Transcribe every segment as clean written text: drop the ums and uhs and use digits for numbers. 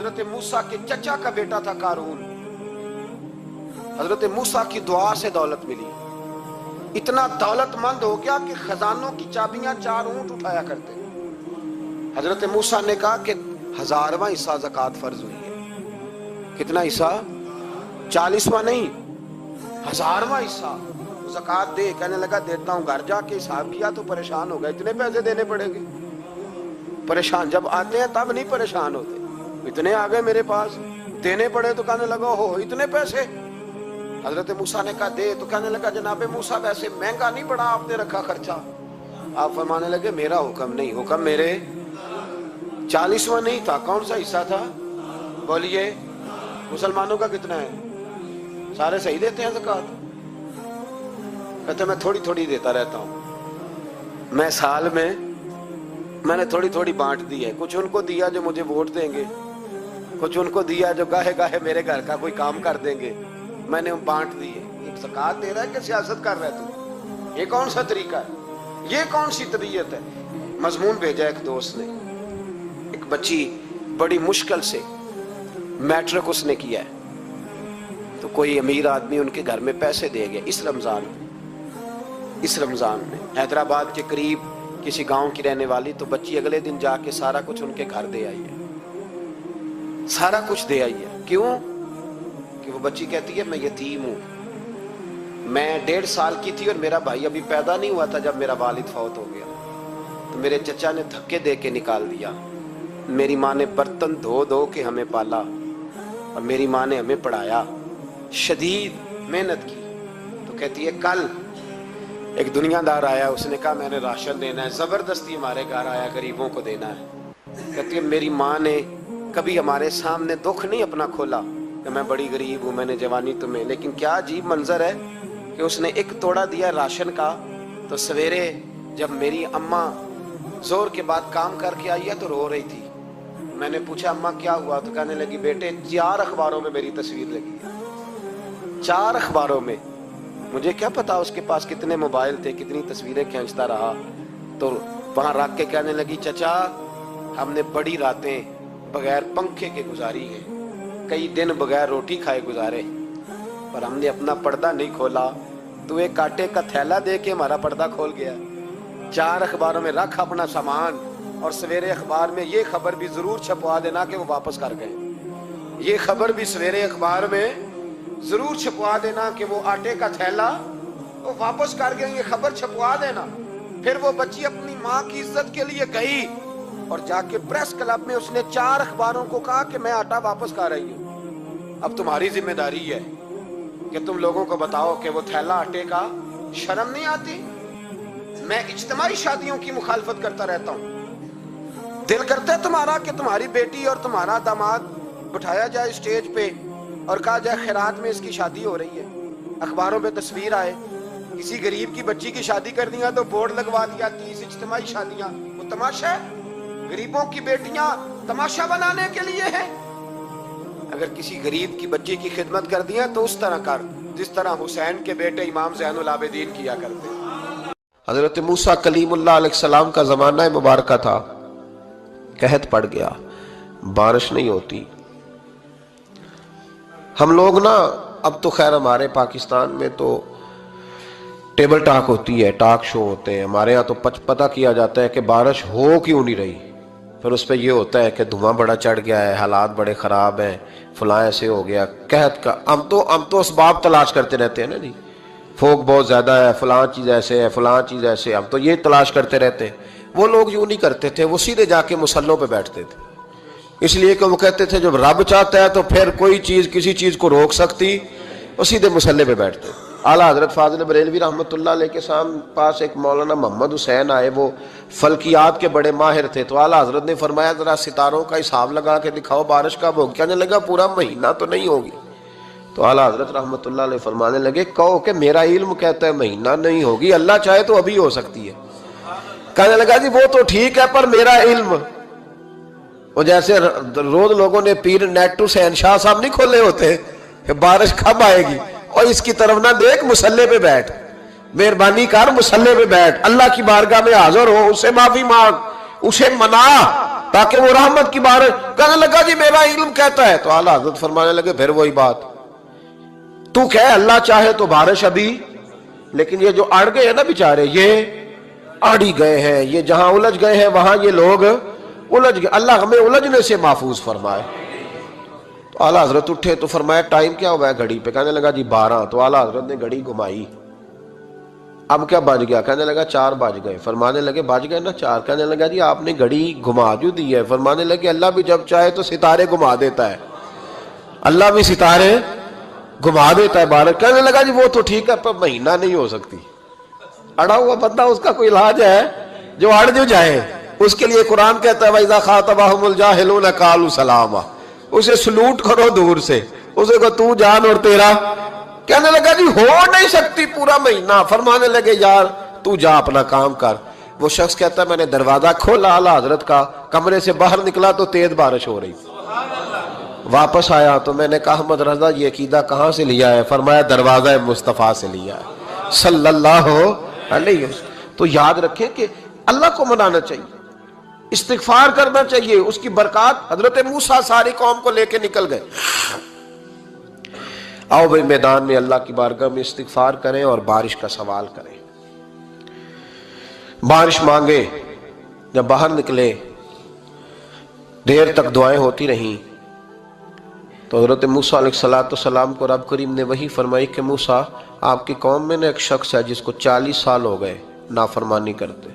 حضرت موسیٰ کے چچا کا بیٹا تھا قارون. حضرت موسیٰ کی دعا سے دولت ملی. اتنا دولت مند ہو گیا کہ خزانوں کی چابیاں 4 اونٹ اٹھایا کرتے. حضرت موسیٰ نے کہا کہ 1000واں حصہ زکوٰۃ فرض ہوئی ہے. کتنا حصہ؟ 40واں نہیں، 1000واں حصہ زکوٰۃ دے. کہنے لگا دیتا ہوں. گھر جا کے حساب کیا تو پریشان ہو گئے. اتنے پیسے دینے پڑیں گے. پریشان جب آتے ہیں تب نہیں پریشان ہوتے. اتنے آ گئے میرے پاس، دینے پڑے تو کہنے لگا ہو اتنے پیسے. حضرت موسیٰ نے کہا دے. تو کہنے لگا جناب موسیٰ ویسے مہنگا نہیں پڑا آپ نے رکھا خرچہ. آپ فرمانے لگے میرا حکم نہیں، حکم میرے 40واں نہیں تھا. کون سا حصہ تھا بولیے؟ مسلمانوں کا کتنا ہے؟ سارے صحیح دیتے ہیں زکوٰۃ؟ کہتے میں تھوڑی تھوڑی دیتا رہتا ہوں. میں سال میں نے تھوڑی تھوڑی بانٹ دی ہے. کچھ ان کو دیا جو مجھے ووٹ دیں گے، کچھ ان کو دیا جو گاہے گاہے میرے گھر کا کوئی کام کر دیں گے. میں نے بانٹ دی ہے. ایک زکوٰۃ دے رہا ہے کہ سیاست کر رہا ہے تو؟ یہ کون سا طریقہ ہے؟ یہ کون سی طبیعت ہے؟ مضمون بھیجا ایک دوست نے. ایک بچی بڑی مشکل سے میٹرک اس نے کیا ہے، تو کوئی امیر آدمی ان کے گھر میں پیسے دے گیا اس رمضان میں. حیدرآباد کے قریب کسی گاؤں کی رہنے والی. تو بچی اگلے دن جا کے سارا کچھ ان کے گھر دے آئی ہے. سارا کچھ دے آئی ہے. کیوں؟ کہ وہ بچی کہتی ہے میں یتیم ہوں. میں 1.5 سال کی تھی اور میرا بھائی ابھی پیدا نہیں ہوا تھا جب میرا والد فوت ہو گیا. تو میرے چچا نے دھکے دے کے نکال دیا. میری ماں نے برتن دھو دھو کے ہمیں پالا اور میری ماں نے ہمیں پڑھایا. شدید محنت کی. تو کہتی ہے کل ایک دنیا دار آیا، اس نے کہا میں نے راشن دینا ہے. زبردستی ہمارے گھر آیا، غریبوں کو دینا ہے. کہتی ہے میری ماں نے کبھی ہمارے سامنے دکھ نہیں اپنا کھولا کہ میں بڑی غریب ہوں، میں نے جوانی تمہیں. لیکن کیا عجیب منظر ہے کہ اس نے ایک توڑا دیا راشن کا. تو سویرے جب میری اماں زور کے بعد کام کر کے آئی ہے تو رو رہی تھی. میں نے پوچھا اماں کیا ہوا؟ تو کہنے لگی بیٹے 4 اخباروں میں میری تصویر لگی ہے. 4 اخباروں میں. مجھے کیا پتا اس کے پاس کتنے موبائل تھے، کتنی تصویریں کھینچتا رہا. تو وہاں رکھ کے کہنے لگی چچا ہم نے بڑی راتیں بغیر پنکھے کے گزاری ہیں، کئی دن بغیر روٹی کھائے گزارے، پر ہم نے اپنا پردہ نہیں کھولا. تو ایک آٹے کا تھیلا دے کے ہمارا پردہ کھول گیا. 4 اخباروں میں رکھ اپنا سامان، اور سویرے اخبار میں یہ خبر بھی ضرور چھپوا دینا کہ وہ واپس کر گئے. یہ خبر بھی سویرے اخبار میں ضرور چھپوا دینا کہ وہ آٹے کا تھیلا وہ واپس کر گئے. یہ خبر چھپوا دینا. پھر وہ بچی اپنی ماں کی عزت کے لیے گئی اور جا کے پریس کلب میں اس نے 4 اخباروں کو کہا کہ میں آٹا واپس کر رہی ہوں. اب تمہاری ذمہ داری ہے کہ تم لوگوں کو بتاؤ کہ وہ تھیلا آٹے کا. شرم نہیں آتی؟ میں اجتماعی شادیوں کی مخالفت کرتا رہتا ہوں. دل کرتا ہے تمہارا کہ تمہاری بیٹی اور تمہارا داماد بٹھایا جائے اسٹیج پہ اور کہا جائے خیرات میں اس کی شادی ہو رہی ہے، اخباروں پہ تصویر آئے. کسی غریب کی بچی کی شادی کر دیا تو بورڈ لگوا دیا 30 اجتماعی شادیاں. وہ تماشا ہے؟ غریبوں کی بیٹیاں تماشا بنانے کے لیے ہیں. اگر کسی غریب کی بچی کی خدمت کر دیا تو اس طرح کر جس طرح حسین کے بیٹے امام زین العابدین کیا کرتے. حضرت موسیٰ کلیم اللہ علیہ السلام کا زمانہ مبارکہ تھا. قحط پڑ گیا، بارش نہیں ہوتی. ہم لوگ نا اب تو خیر ہمارے پاکستان میں تو ٹیبل ٹاک ہوتی ہے، ٹاک شو ہوتے ہیں. ہمارے ہاں تو پتہ کیا جاتا ہے کہ بارش ہو کیوں نہیں رہی. پھر اس پہ یہ ہوتا ہے کہ دھواں بڑا چڑھ گیا ہے، حالات بڑے خراب ہیں، فلاں ایسے ہو گیا قحط کا. ہم تو اسباب تلاش کرتے رہتے ہیں نا جی. فوق بہت زیادہ ہے، فلاں چیز ایسے ہے، فلاں چیز ایسے. ہم تو یہ تلاش کرتے رہتے ہیں. وہ لوگ یوں نہیں کرتے تھے، وہ سیدھے جا کے مسلوں پہ بیٹھتے تھے. اس لیے کہ وہ کہتے تھے جب رب چاہتا ہے تو پھر کوئی چیز کسی چیز کو روک سکتی. وہ سیدھے مسلے پہ بیٹھتے. اعلیٰ حضرت فاضل بریلوی رحمۃ اللہ علیہ کے پاس ایک مولانا محمد حسین آئے. وہ فلکیات کے بڑے ماہر تھے. تو اعلیٰ حضرت نے فرمایا ذرا ستاروں کا حساب لگا کے دکھاؤ بارش کب ہوگی. کہنے لگا پورا مہینہ تو نہیں ہوگی. تو اعلیٰ حضرت رحمۃ اللہ علیہ فرمانے لگے کہو کہ میرا علم کہتا ہے مہینہ نہیں ہوگی، اللہ چاہے تو ابھی ہو سکتی ہے. کہنے لگا جی وہ تو ٹھیک ہے پر میرا علم. وہ جیسے روز لوگوں نے پیر نیٹو حسین شاہ صاحب نہیں کھولے ہوتے کہ بارش کب آئے گی، اور اس کی طرف نہ دیکھ، مسلے پہ بیٹھ، مہربانی کر مسلے پہ بیٹھ، اللہ کی بارگاہ میں حاضر ہو، اسے معافی مانگ، اسے منا تاکہ وہ رحمت کی بارش. کہنے لگا جی میرا علم کہتا ہے. تو اعلیٰ حضرت فرمانے لگے پھر وہی بات, تو کہے اللہ چاہے تو بارش ابھی, لیکن یہ جو اڑ گئے ہیں نا بیچارے, یہ اڑ ہی گئے ہیں, یہ جہاں الجھ گئے ہیں وہاں یہ لوگ الجھ گئے. اللہ ہمیں الجھنے سے محفوظ فرمائے. تو اعلیٰ حضرت اٹھے تو فرمایا ٹائم کیا ہوا ہے گھڑی پہ؟ کہنے لگا جی 12. تو اعلیٰ حضرت نے گھڑی گھمائی, اب کیا بج گیا؟ کہنے لگا 4 بج گئے. فرمانے لگے بج گئے نا 4. کہنے لگا جی آپ نے گھڑی گھما جو دی ہے. فرمانے لگے اللہ بھی جب چاہے تو ستارے گھما دیتا ہے, اللہ بھی ستارے گھما دیتا ہے بارش. کہنے لگا جی وہ تو ٹھیک ہے پر مہینہ نہیں ہو سکتی. اڑا ہوا بندہ اس کا کوئی علاج ہے جو اڑ جو جائے, اس کے لیے قرآن کہتا ہے وَإِذَا خَاطَبَهُمُ الْجَاهِلُونَ قَالُوا سَلَامًا. اسے سلوٹ کرو دور سے, اسے کو تو جان اور تیرا. کہنے لگا جی ہو نہیں سکتی پورا مہینہ. فرمانے لگے یار تو جا اپنا کام کر. وہ شخص کہتا ہے میں نے دروازہ کھولا اعلیٰ حضرت کا, کمرے سے باہر نکلا تو تیز بارش ہو رہی. واپس آیا تو میں نے کہا احمد رضا یہ عقیدہ کہاں سے لیا ہے؟ فرمایا دروازہ مصطفیٰ سے لیا ہے صلی اللہ علیہ وسلم. تو یاد رکھیں کہ اللہ کو منانا چاہیے, استغفار کرنا چاہیے, اس کی برکات. حضرت موسیٰ ساری قوم کو لے کے نکل گئے. آؤ بھائی میدان میں اللہ کی بارگاہ میں استغفار کریں اور بارش کا سوال کریں, بارش مانگے. جب باہر نکلے دیر تک دعائیں ہوتی رہیں تو حضرت موسیٰ علیہ السلام کو رب کریم نے وحی فرمائی کہ موسیٰ آپ کی قوم میں نے ایک شخص ہے جس کو 40 سال ہو گئے نافرمانی کرتے,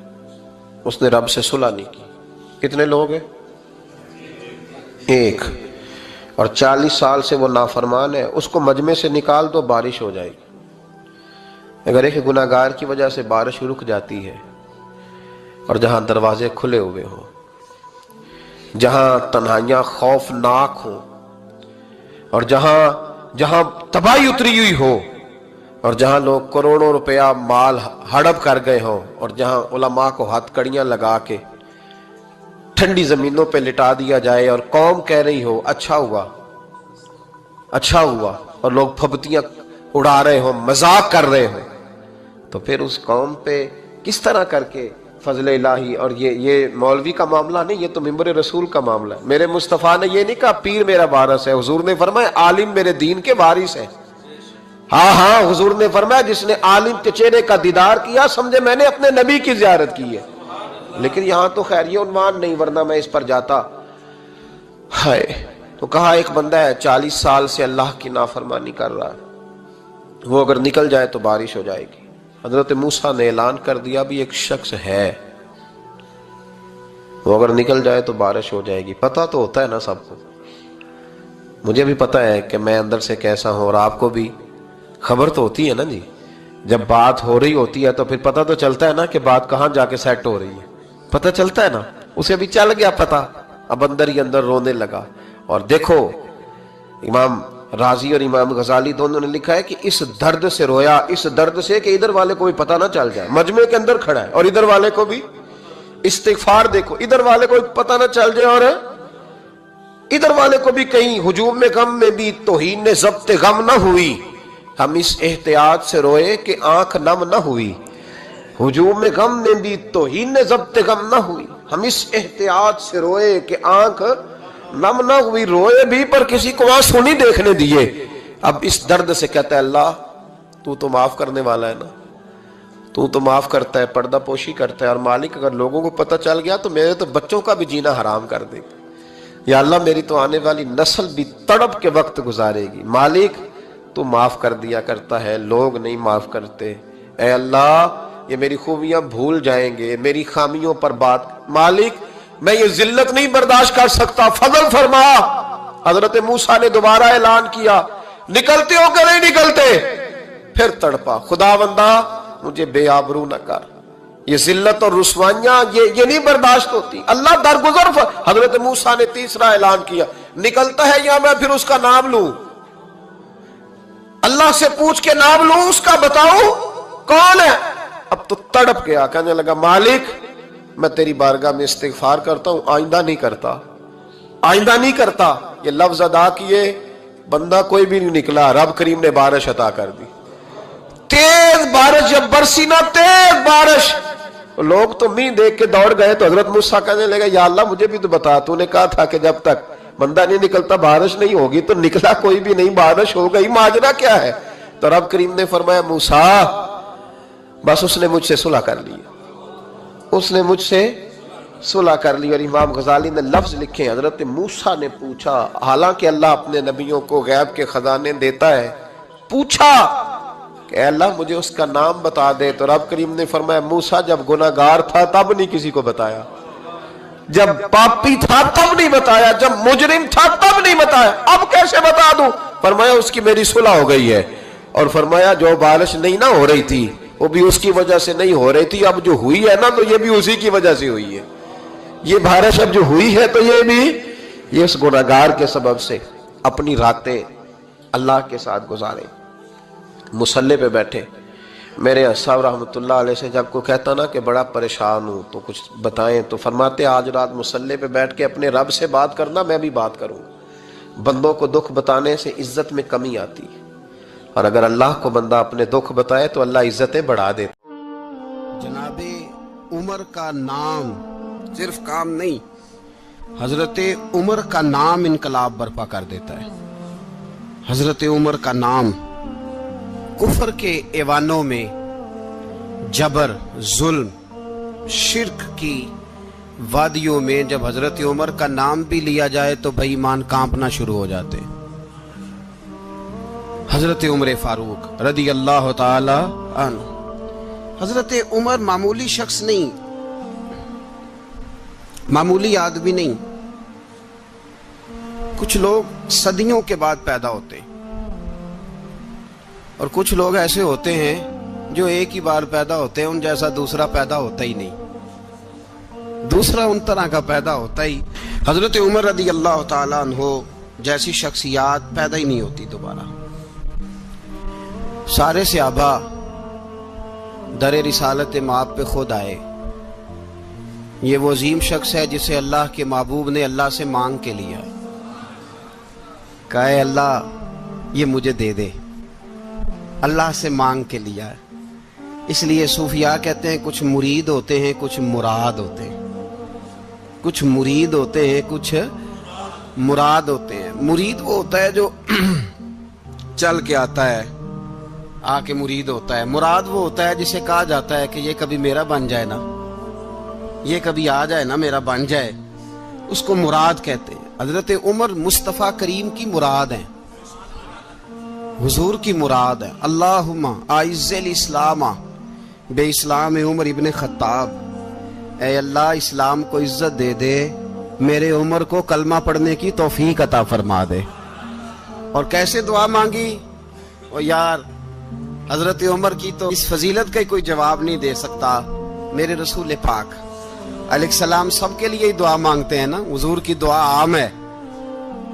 اس نے رب سے صلح نہیں کی. کتنے لوگ ہیں؟ ایک. اور 40 سال سے وہ نافرمان ہے, اس کو مجمع سے نکال دو بارش ہو جائے گی. اگر ایک گناہگار کی وجہ سے بارش رک جاتی ہے اور جہاں دروازے کھلے ہوئے ہوں, جہاں تنہائیاں خوفناک ہوں, اور جہاں تباہی اتری ہوئی ہو, اور جہاں لوگ کروڑوں روپیہ مال ہڑپ کر گئے ہوں, اور جہاں علماء کو ہاتھ کڑیاں لگا کے ٹھنڈی زمینوں پہ لٹا دیا جائے اور قوم کہہ رہی ہو اچھا ہوا اچھا ہوا, اور لوگ پھبتیاں اڑا رہے ہوں, مذاق کر رہے ہوں, تو پھر اس قوم پہ کس طرح کر کے فضل الہی. اور یہ مولوی کا معاملہ نہیں, یہ تو ممبر رسول کا معاملہ ہے. میرے مصطفیٰ نے یہ نہیں کہا پیر میرا وارث ہے, حضور نے فرمایا عالم میرے دین کے وارث ہے. ہاں حضور نے فرمایا جس نے عالم کے چہرے کا دیدار کیا سمجھے میں نے اپنے نبی کی زیارت کی ہے. لیکن یہاں تو خیر یہ عنوان نہیں, ورنہ میں اس پر جاتا. ہائے, تو کہا ایک بندہ ہے 40 سال سے اللہ کی نافرمانی کر رہا ہے, وہ اگر نکل جائے تو بارش ہو جائے گی. حضرت موسیٰ نے اعلان کر دیا بھی ایک شخص ہے, وہ اگر نکل جائے تو بارش ہو جائے گی. پتہ تو ہوتا ہے نا سب کو, مجھے بھی پتہ ہے کہ میں اندر سے کیسا ہوں, اور آپ کو بھی خبر تو ہوتی ہے نا جی. جب بات ہو رہی ہوتی ہے تو پھر پتہ تو چلتا ہے نا کہ بات کہاں جا کے سیٹ ہو رہی ہے, پتہ چلتا ہے نا. اسے بھی چل گیا پتہ, اب اندر ہی اندر رونے لگا. اور دیکھو امام رازی اور امام غزالی دونوں نے لکھا ہے کہ اس درد سے رویا, اس درد سے کہ ادھر والے کو بھی پتہ نہ چل جائے, مجمع کے اندر کھڑا ہے اور ادھر والے کو بھی استغفار, دیکھو ادھر والے کو بھی پتہ نہ چل جائے اور ادھر والے کو بھی کہیں ہجوم میں غم میں بھی توہین نے ضبط غم نہ ہوئی. ہم اس احتیاط سے روئے کہ آنکھ نم نہ ہوئی, ہجوم میں غم میں بھی توہین نے ضبط غم نہ ہوئی. ہم اس احتیاط سے روئے کہ آنکھ نم نہ ہوئی, روئے بھی پر کسی کو آنسو نہیں دیکھنے دیے. اب اس درد سے کہتا ہے اللہ تو تو معاف کرنے والا ہے نا, تو تو معاف کرتا ہے, پردہ پوشی کرتا ہے, اور مالک اگر لوگوں کو پتہ چل گیا تو میرے تو بچوں کا بھی جینا حرام کر دے گا. یا اللہ میری تو آنے والی نسل بھی تڑپ کے وقت گزارے گی. مالک تو معاف کر دیا کرتا ہے, لوگ نہیں معاف کرتے. اے اللہ یہ میری خوبیاں بھول جائیں گے, میری خامیوں پر بات. مالک میں یہ ذلت نہیں برداشت کر سکتا, فضل فرما. حضرت موسیٰ نے دوبارہ اعلان کیا نکلتے ہو کہ نہیں نکلتے؟ پھر تڑپا, خداوندا مجھے بے آبرو نہ کر, یہ ذلت اور رسوائیاں یہ نہیں برداشت ہوتی. اللہ درگزر. حضرت موسیٰ نے تیسرا اعلان کیا نکلتا ہے یا میں پھر اس کا نام لوں, اللہ سے پوچھ کے نام لوں اس کا, بتاؤ کون ہے. اب تو تڑپ گیا, کہنے لگا مالک میں تیری بارگاہ میں استغفار کرتا ہوں, آئندہ نہیں کرتا, آئندہ نہیں کرتا. یہ لفظ ادا کیے, بندہ کوئی بھی نہیں نکلا. رب کریم نے بارش عطا کر دی, تیز بارش. جب برسی نا تیز بارش, لوگ تو می دیکھ کے دوڑ گئے تو حضرت موسیٰ کہنے لگے یا اللہ مجھے بھی تو بتا، تو نے کہا تھا کہ جب تک بندہ نہیں نکلتا بارش نہیں ہوگی، تو نکلا کوئی بھی نہیں، بارش ہو گئی، ماجرا کیا ہے؟ تو رب کریم نے فرمایا موسیٰ بس اس نے مجھ سے صلح کر لی، اس نے مجھ سے صلح کر لی۔ اور امام غزالی نے لفظ لکھے، حضرت موسیٰ نے پوچھا، حالانکہ اللہ اپنے نبیوں کو غیب کے خزانے دیتا ہے، پوچھا کہ اے اللہ مجھے اس کا نام بتا دے، تو رب کریم نے فرمایا موسیٰ جب گناہگار تھا تب نہیں کسی کو بتایا، جب پاپی تھا تب نہیں بتایا، جب مجرم تھا تب نہیں بتایا، اب کیسے بتا دوں؟ فرمایا اس کی میری صلح ہو گئی ہے، اور فرمایا جو بارش نہیں نہ ہو رہی تھی وہ بھی اس کی وجہ سے نہیں ہو رہی تھی، اب جو ہوئی ہے نا تو یہ بھی اسی کی وجہ سے ہوئی ہے، یہ بارش اب جو ہوئی ہے تو یہ بھی یہ اس گناہگار کے سبب سے۔ اپنی راتیں اللہ کے ساتھ گزارے، مصلی پہ بیٹھے۔ میرے صاحب رحمۃ اللہ علیہ سے جب کوئی کہتا نا کہ بڑا پریشان ہوں تو کچھ بتائیں، تو فرماتے آج رات مصلی پہ بیٹھ کے اپنے رب سے بات کرنا، میں بھی بات کروں گا۔ بندوں کو دکھ بتانے سے عزت میں کمی آتی ہے، اور اگر اللہ کو بندہ اپنے دکھ بتائے تو اللہ عزتیں بڑھا دیتا۔ جناب عمر کا نام صرف کام نہیں، حضرت عمر کا نام انقلاب برپا کر دیتا ہے۔ حضرت عمر کا نام کفر کے ایوانوں میں جبر، ظلم، شرک کی وادیوں میں جب حضرت عمر کا نام بھی لیا جائے تو بے ایمان کانپنا شروع ہو جاتے۔ حضرت عمر فاروق رضی اللہ تعالی عنہ، حضرت عمر معمولی شخص نہیں، معمولی آدمی نہیں۔ کچھ لوگ صدیوں کے بعد پیدا ہوتے ہیں، اور کچھ لوگ ایسے ہوتے ہیں جو ایک ہی بار پیدا ہوتے ہیں، ان جیسا دوسرا پیدا ہوتا ہی نہیں، دوسرا ان طرح کا پیدا ہوتا ہی۔ حضرت عمر رضی اللہ تعالیٰ عنہ جیسی شخصیات پیدا ہی نہیں ہوتی دوبارہ۔ سارے صحابہ در رسالت مآب پہ خود آئے۔ یہ وہ عظیم شخص ہے جسے اللہ کے محبوب نے اللہ سے مانگ کے لیا، کہا اے اللہ یہ مجھے دے دے، اللہ سے مانگ کے لیا ہے۔ اس لیے صوفیاء کہتے ہیں کچھ مرید ہوتے ہیں کچھ مراد ہوتے ہیں، کچھ مرید ہوتے ہیں کچھ مراد ہوتے ہیں۔ مرید وہ ہوتا ہے جو چل کے آتا ہے، آ کے مرید ہوتا ہے۔ مراد وہ ہوتا ہے جسے کہا جاتا ہے کہ یہ کبھی میرا بن جائے نا، یہ کبھی آ جائے نا، میرا بن جائے، اس کو مراد کہتے ہیں۔ حضرت عمر مصطفیٰ کریم کی مراد ہیں، حضور کی مراد ہے۔ اللہم اعز الاسلام بے اسلام عمر ابن خطاب، اے اللہ اسلام کو عزت دے دے، میرے عمر کو کلمہ پڑھنے کی توفیق عطا فرما دے۔ اور کیسے دعا مانگی؟ او یار حضرت عمر کی تو اس فضیلت کا کوئی جواب نہیں دے سکتا۔ میرے رسول پاک علیہ السلام سب کے لیے ہی دعا مانگتے ہیں نا، حضور کی دعا عام ہے،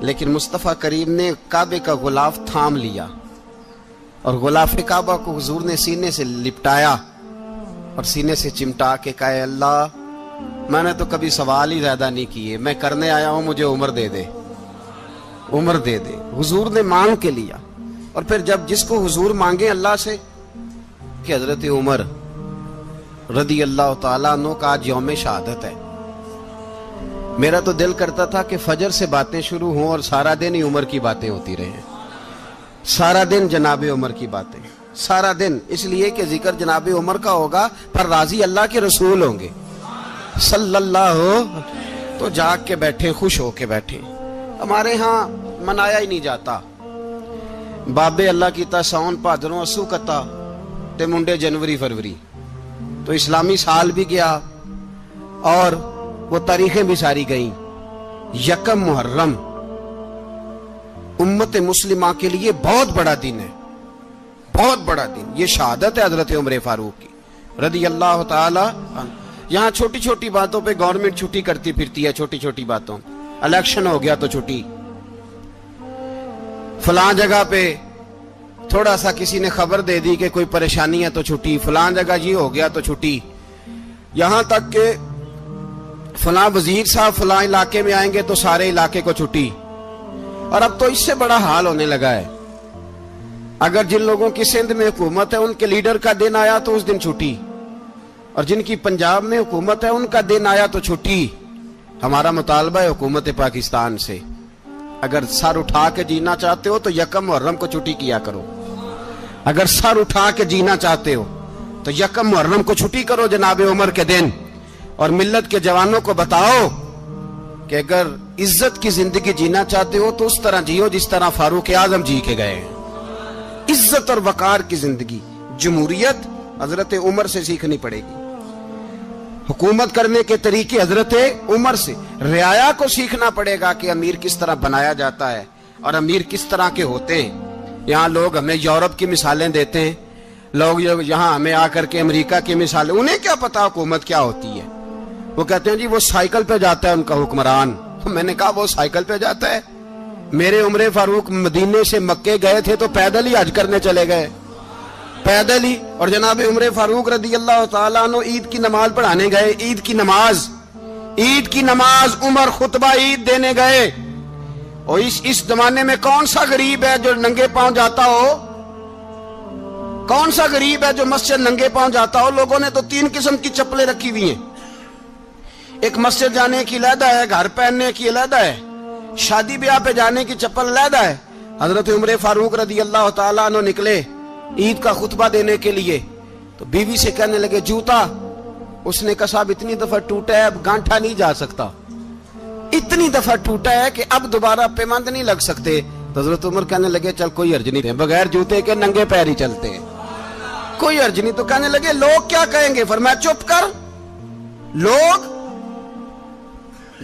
لیکن مصطفیٰ کریم نے کعبے کا غلاف تھام لیا، اور غلاف کعبہ کو حضور نے سینے سے لپٹایا اور سینے سے چمٹا کے کہا اے اللہ میں نے تو کبھی سوال ہی زیادہ نہیں کیے، میں کرنے آیا ہوں، مجھے عمر دے دے، عمر دے دے۔ حضور نے مانگ کے لیا۔ اور پھر جب جس کو حضور مانگے اللہ سے کہ حضرت عمر رضی اللہ تعالیٰ عنہ کا آج یوم شہادت ہے، میرا تو دل کرتا تھا کہ فجر سے باتیں شروع ہوں اور سارا دن ہی عمر کی باتیں ہوتی رہیں، سارا دن جناب عمر کی باتیں، سارا دن، اس لیے کہ ذکر جناب عمر کا ہوگا پر راضی اللہ کے رسول ہوں گے صلی اللہ، تو جاگ کے بیٹھے، خوش ہو کے بیٹھے۔ ہمارے ہاں منایا ہی نہیں جاتا، بابے اللہ کیتا ساؤن بھادروں اسو کتا تے منڈے جنوری فروری، تو اسلامی سال بھی گیا اور وہ تاریخیں بھی ساری گئیں۔ یکم محرم امت مسلمہ کے لیے بہت بڑا دن ہے، بہت بڑا دن، یہ شہادت ہے حضرت عمر فاروق کی رضی اللہ تعالی عنہ۔ یہاں چھوٹی چھوٹی باتوں پہ گورنمنٹ چھٹی کرتی پھرتی ہے، چھوٹی چھوٹی باتوں، الیکشن ہو گیا تو چھٹی، فلاں جگہ پہ تھوڑا سا کسی نے خبر دے دی کہ کوئی پریشانی ہے تو چھٹی، فلاں جگہ یہ ہو گیا تو چھٹی، یہاں تک کہ فلاں وزیر صاحب فلاں علاقے میں آئیں گے تو سارے علاقے کو چھٹی۔ اور اب تو اس سے بڑا حال ہونے لگا ہے، اگر جن لوگوں کی سندھ میں حکومت ہے ان کے لیڈر کا دن آیا تو اس دن چھٹی، اور جن کی پنجاب میں حکومت ہے ان کا دن آیا تو چھٹی. ہمارا مطالبہ ہے حکومت پاکستان سے, اگر سر اٹھا کے جینا چاہتے ہو تو یکم محرم کو چھٹی کیا کرو. اگر سر اٹھا کے جینا چاہتے ہو تو یکم محرم کو چھٹی کرو جناب عمر کے دن, اور ملت کے جوانوں کو بتاؤ کہ اگر عزت کی زندگی جینا چاہتے ہو تو اس طرح جیو جس طرح فاروق اعظم جی کے گئے. عزت اور وقار کی زندگی, جمہوریت حضرت عمر سے سیکھنی پڑے گی. حکومت کرنے کے طریقے حضرت عمر سے. رعایا کو سیکھنا پڑے گا کہ امیر کس طرح بنایا جاتا ہے اور امیر کس طرح کے ہوتے ہیں. یہاں لوگ ہمیں یورپ کی مثالیں دیتے ہیں, لوگ یہاں ہمیں آ کر کے امریکہ کی مثالیں, انہیں کیا پتا حکومت کیا ہوتی ہے. وہ کہتے ہیں جی وہ سائیکل پہ جاتا ہے ان کا حکمران. میں نے کہا وہ سائیکل پہ جاتا ہے؟ میرے عمر فاروق مدینے سے مکے گئے تھے تو پیدل ہی حج کرنے چلے گئے, پیدل ہی. اور جناب عمر فاروق رضی اللہ تعالیٰ عنہ عید کی نماز پڑھانے گئے. عید کی نماز عمر خطبہ عید دینے گئے. اور اس زمانے میں کون سا غریب ہے جو ننگے پاؤں جاتا ہو؟ کون سا غریب ہے جو مسجد ننگے پاؤں جاتا ہو؟ لوگوں نے تو 3 قسم کی چپلیں رکھی ہوئی ہیں. ایک مسجد جانے کی علیحدہ ہے, گھر پہننے کی علیحدہ ہے, شادی بیاہ پہ جانے کی چپل علیحدہ ہے. حضرت عمر فاروق رضی اللہ تعالیٰ عنہ نکلے عید کا خطبہ دینے کے لیے تو بیوی سے کہنے لگے جوتا. اس نے کہا صاحب اتنی دفعہ ٹوٹا ہے اب گانٹھا نہیں جا سکتا, اتنی دفعہ ٹوٹا ہے کہ اب دوبارہ پیمند نہیں لگ سکتے. تو حضرت عمر کہنے لگے چل کوئی حرج نہیں, بغیر جوتے کے ننگے پیر ہی چلتے ہیں, کوئی حرج نہیں. تو کہنے لگے لوگ کیا کہیں گے؟ فرمایا چپ کر. لوگ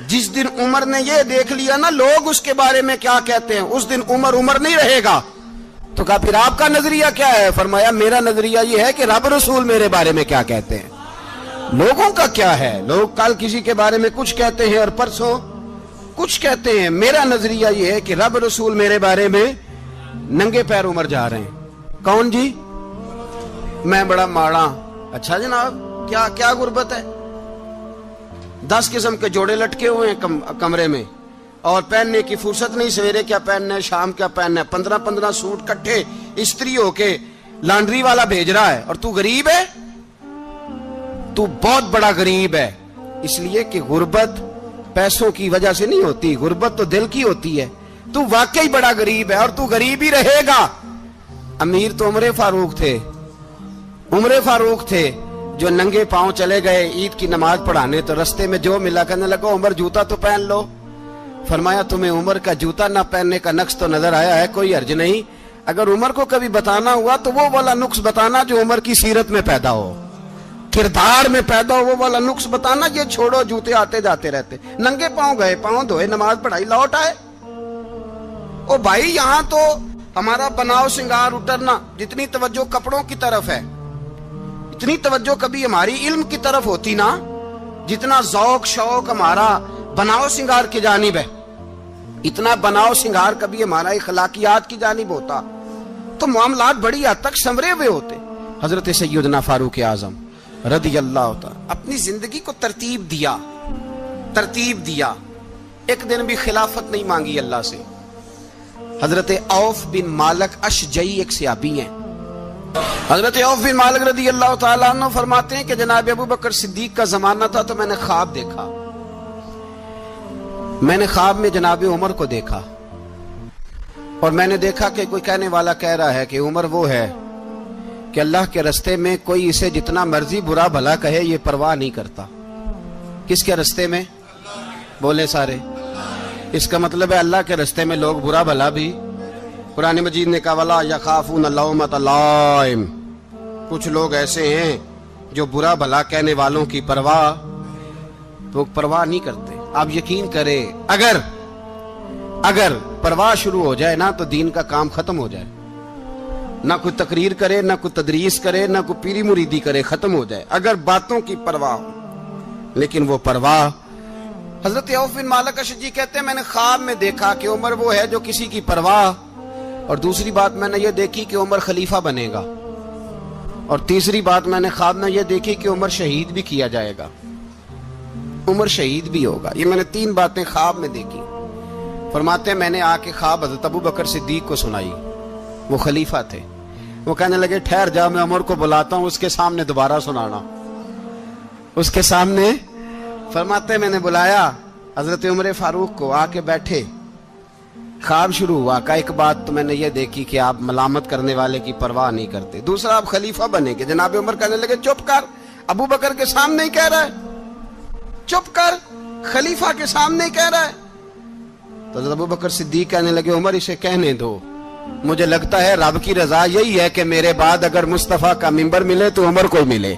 جس دن عمر نے یہ دیکھ لیا نا لوگ اس کے بارے میں کیا کہتے ہیں, اس دن عمر نہیں رہے گا. تو کہا پھر آپ کا نظریہ کیا ہے؟ فرمایا میرا نظریہ یہ ہے کہ رب رسول میرے بارے میں کیا کہتے ہیں. لوگوں کا کیا ہے؟ لوگ کل کسی کے بارے میں کچھ کہتے ہیں اور پرسوں کچھ کہتے ہیں. میرا نظریہ یہ ہے کہ رب رسول میرے بارے میں ننگے پیر عمر جا رہے ہیں. کون جی؟ میں بڑا ماڑا. اچھا جناب کیا غربت ہے؟ 10 قسم کے جوڑے لٹکے ہوئے ہیں کمرے میں اور پہننے کی فرصت نہیں. سویرے کیا پہننا ہے, شام کیا پہننا ہے, 15 سوٹ کٹھے استری ہو کے لانڈری والا بھیج رہا ہے, اور تو غریب ہے. تو بہت بڑا غریب ہے. اس لیے کہ غربت پیسوں کی وجہ سے نہیں ہوتی, غربت تو دل کی ہوتی ہے. تو واقعی بڑا غریب ہے اور تو غریب ہی رہے گا. امیر تو عمر فاروق تھے جو ننگے پاؤں چلے گئے عید کی نماز پڑھانے. تو رستے میں جو ملا کہنے لگا عمر جوتا تو پہن لو. فرمایا تمہیں عمر کا جوتا نہ پہننے کا نقص تو نظر آیا ہے, کوئی حرج نہیں. اگر عمر کو کبھی بتانا ہوا تو وہ والا نقص بتانا جو عمر کی سیرت میں پیدا ہو, کردار میں پیدا ہو, وہ والا نقص بتانا. یہ چھوڑو جوتے آتے جاتے رہتے, ننگے پاؤں گئے, پاؤں دھوئے, نماز پڑھائی, لوٹ آئے. او بھائی یہاں تو ہمارا بناؤ سنگار اترنا, جتنی توجہ کپڑوں کی طرف ہے اتنی توجہ کبھی ہماری علم کی طرف ہوتی نا, جتنا ذوق شوق ہمارا بناؤ سنگار کی جانب ہے, اتنا بناؤ سنگار کبھی ہمارا اخلاقیات کی جانب ہوتا تو معاملات بڑی حد تک سنورے ہوئے ہوتے. حضرت سیدنا فاروق اعظم رضی اللہ تعالی اپنی زندگی کو ترتیب دیا. ایک دن بھی خلافت نہیں مانگی اللہ سے. حضرت عوف بن مالک اشجعی ایک صحابی ہیں. حضرت عوف بن مالک رضی اللہ تعالیٰ عنہ فرماتے ہیں کہ جناب ابو بکر صدیق کا زمانہ تھا تو میں نے خواب دیکھا. میں نے خواب میں جناب عمر کو دیکھا اور میں نے دیکھا کہ کوئی کہنے والا کہہ رہا ہے کہ عمر وہ ہے کہ اللہ کے رستے میں کوئی اسے جتنا مرضی برا بھلا کہے یہ پرواہ نہیں کرتا. کس کے رستے میں؟ بولے سارے. اس کا مطلب ہے اللہ کے رستے میں لوگ برا بھلا بھی. قرآن مجید نے کہا وَلَا يَخَافُونَ لَوْمَةَ لَائِمٍ. کچھ لوگ ایسے ہیں جو برا بھلا کہنے والوں کی پرواہ نہیں کرتے. آپ یقین کریں اگر پرواہ شروع ہو جائے نا تو دین کا کام ختم ہو جائے. نہ کوئی تقریر کرے, نہ کوئی تدریس کرے, نہ کوئی پیری مریدی کرے, ختم ہو جائے اگر باتوں کی پرواہ ہو. لیکن وہ پرواہ. حضرت عوف بن مالک اشجعی کہتے ہیں میں نے خواب میں دیکھا کہ عمر وہ ہے جو کسی کی پرواہ, اور دوسری بات میں نے یہ دیکھی کہ عمر خلیفہ بنے گا, اور تیسری بات میں نے خواب میں یہ دیکھی کہ عمر شہید بھی کیا جائے گا, عمر شہید بھی ہوگا. یہ میں نے 3 باتیں خواب میں دیکھی. فرماتے ہیں میں نے آ کے خواب حضرت ابو بکر صدیق کو سنائی, وہ خلیفہ تھے. وہ کہنے لگے ٹھہر جا, میں عمر کو بلاتا ہوں, اس کے سامنے دوبارہ سنانا. اس کے سامنے فرماتے میں نے بلایا حضرت عمر فاروق کو، آ کے بیٹھے، خواب شروع ہوا کہ ایک بات تو میں نے یہ دیکھی کہ آپ ملامت کرنے والے کی پرواہ نہیں کرتے، دوسرا آپ خلیفہ بنے گے۔ جناب عمر کہنے لگے چپ کر، ابو بکر کے سامنے ہی کہہ رہا ہے، چپ کر، خلیفہ کے سامنے ہی کہہ رہا ہے۔ تو حضرت ابو بکر صدیق کہنے لگے عمر اسے کہنے دو، مجھے لگتا ہے رب کی رضا یہی ہے کہ میرے بعد اگر مصطفیٰ کا منبر ملے تو عمر کو ملے،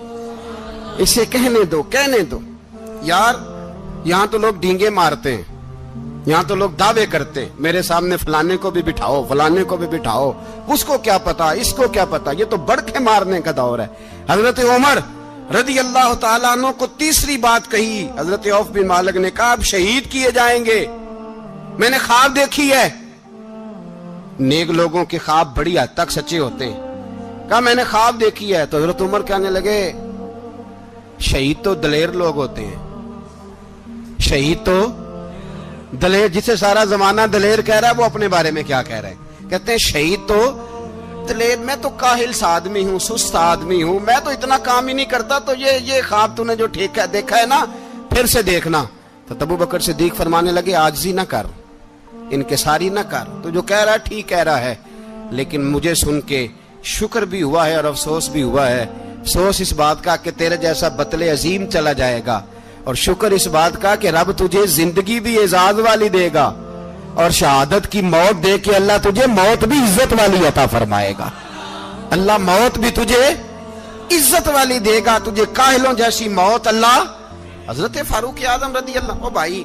اسے کہنے دو، کہنے دو۔ یار یہاں تو لوگ ڈینگے مارتے ہیں، یہاں تو لوگ دعوے کرتے ہیں میرے سامنے فلانے کو بھی بٹھاؤ، فلانے کو بھی بٹھاؤ، اس کو کیا پتا، اس کو کیا پتا، یہ تو بڑھ کے مارنے کا دور ہے۔ حضرت عمر رضی اللہ تعالیٰ عنہ کو تیسری بات کہی، حضرت عوف بن مالک نے کہا آپ شہید کیے جائیں گے، میں نے خواب دیکھی ہے۔ نیک لوگوں کے خواب بڑی حد تک سچے ہوتے ہیں، کہا میں نے خواب دیکھی ہے۔ تو حضرت عمر کہنے لگے شہید تو دلیر لوگ ہوتے ہیں، شہید تو دلیر، جسے سارا زمانہ دلیر کہہ رہا ہے وہ اپنے بارے میں کیا کہہ رہے ہیں، کہتے ہیں شہید تو دلیر، میں تو کاہل سا آدمی ہوں، سست آدمی ہوں، میں تو اتنا کام ہی نہیں کرتا، تو یہ خواب تو نے جو ٹھیک ہے دیکھا ہے نا پھر سے دیکھنا۔ تو ابو بکر صدیق فرمانے لگے عاجزی نہ کر، انکساری نہ کر، تو جو کہہ رہا ہے ٹھیک کہہ رہا ہے، لیکن مجھے سن کے شکر بھی ہوا ہے اور افسوس بھی ہوا ہے۔ افسوس اس بات کا کہ تیرے جیسا بطل عظیم چلا جائے گا، اور شکر اس بات کا کہ رب تجھے زندگی بھی اعزاز والی دے گا، اور شہادت کی موت دے کے اللہ تجھے موت بھی عزت والی عطا فرمائے گا۔ اللہ موت بھی تجھے عزت والی دے گا، تجھے کاہلوں جیسی موت اللہ۔ حضرت فاروق اعظم رضی اللہ، او بھائی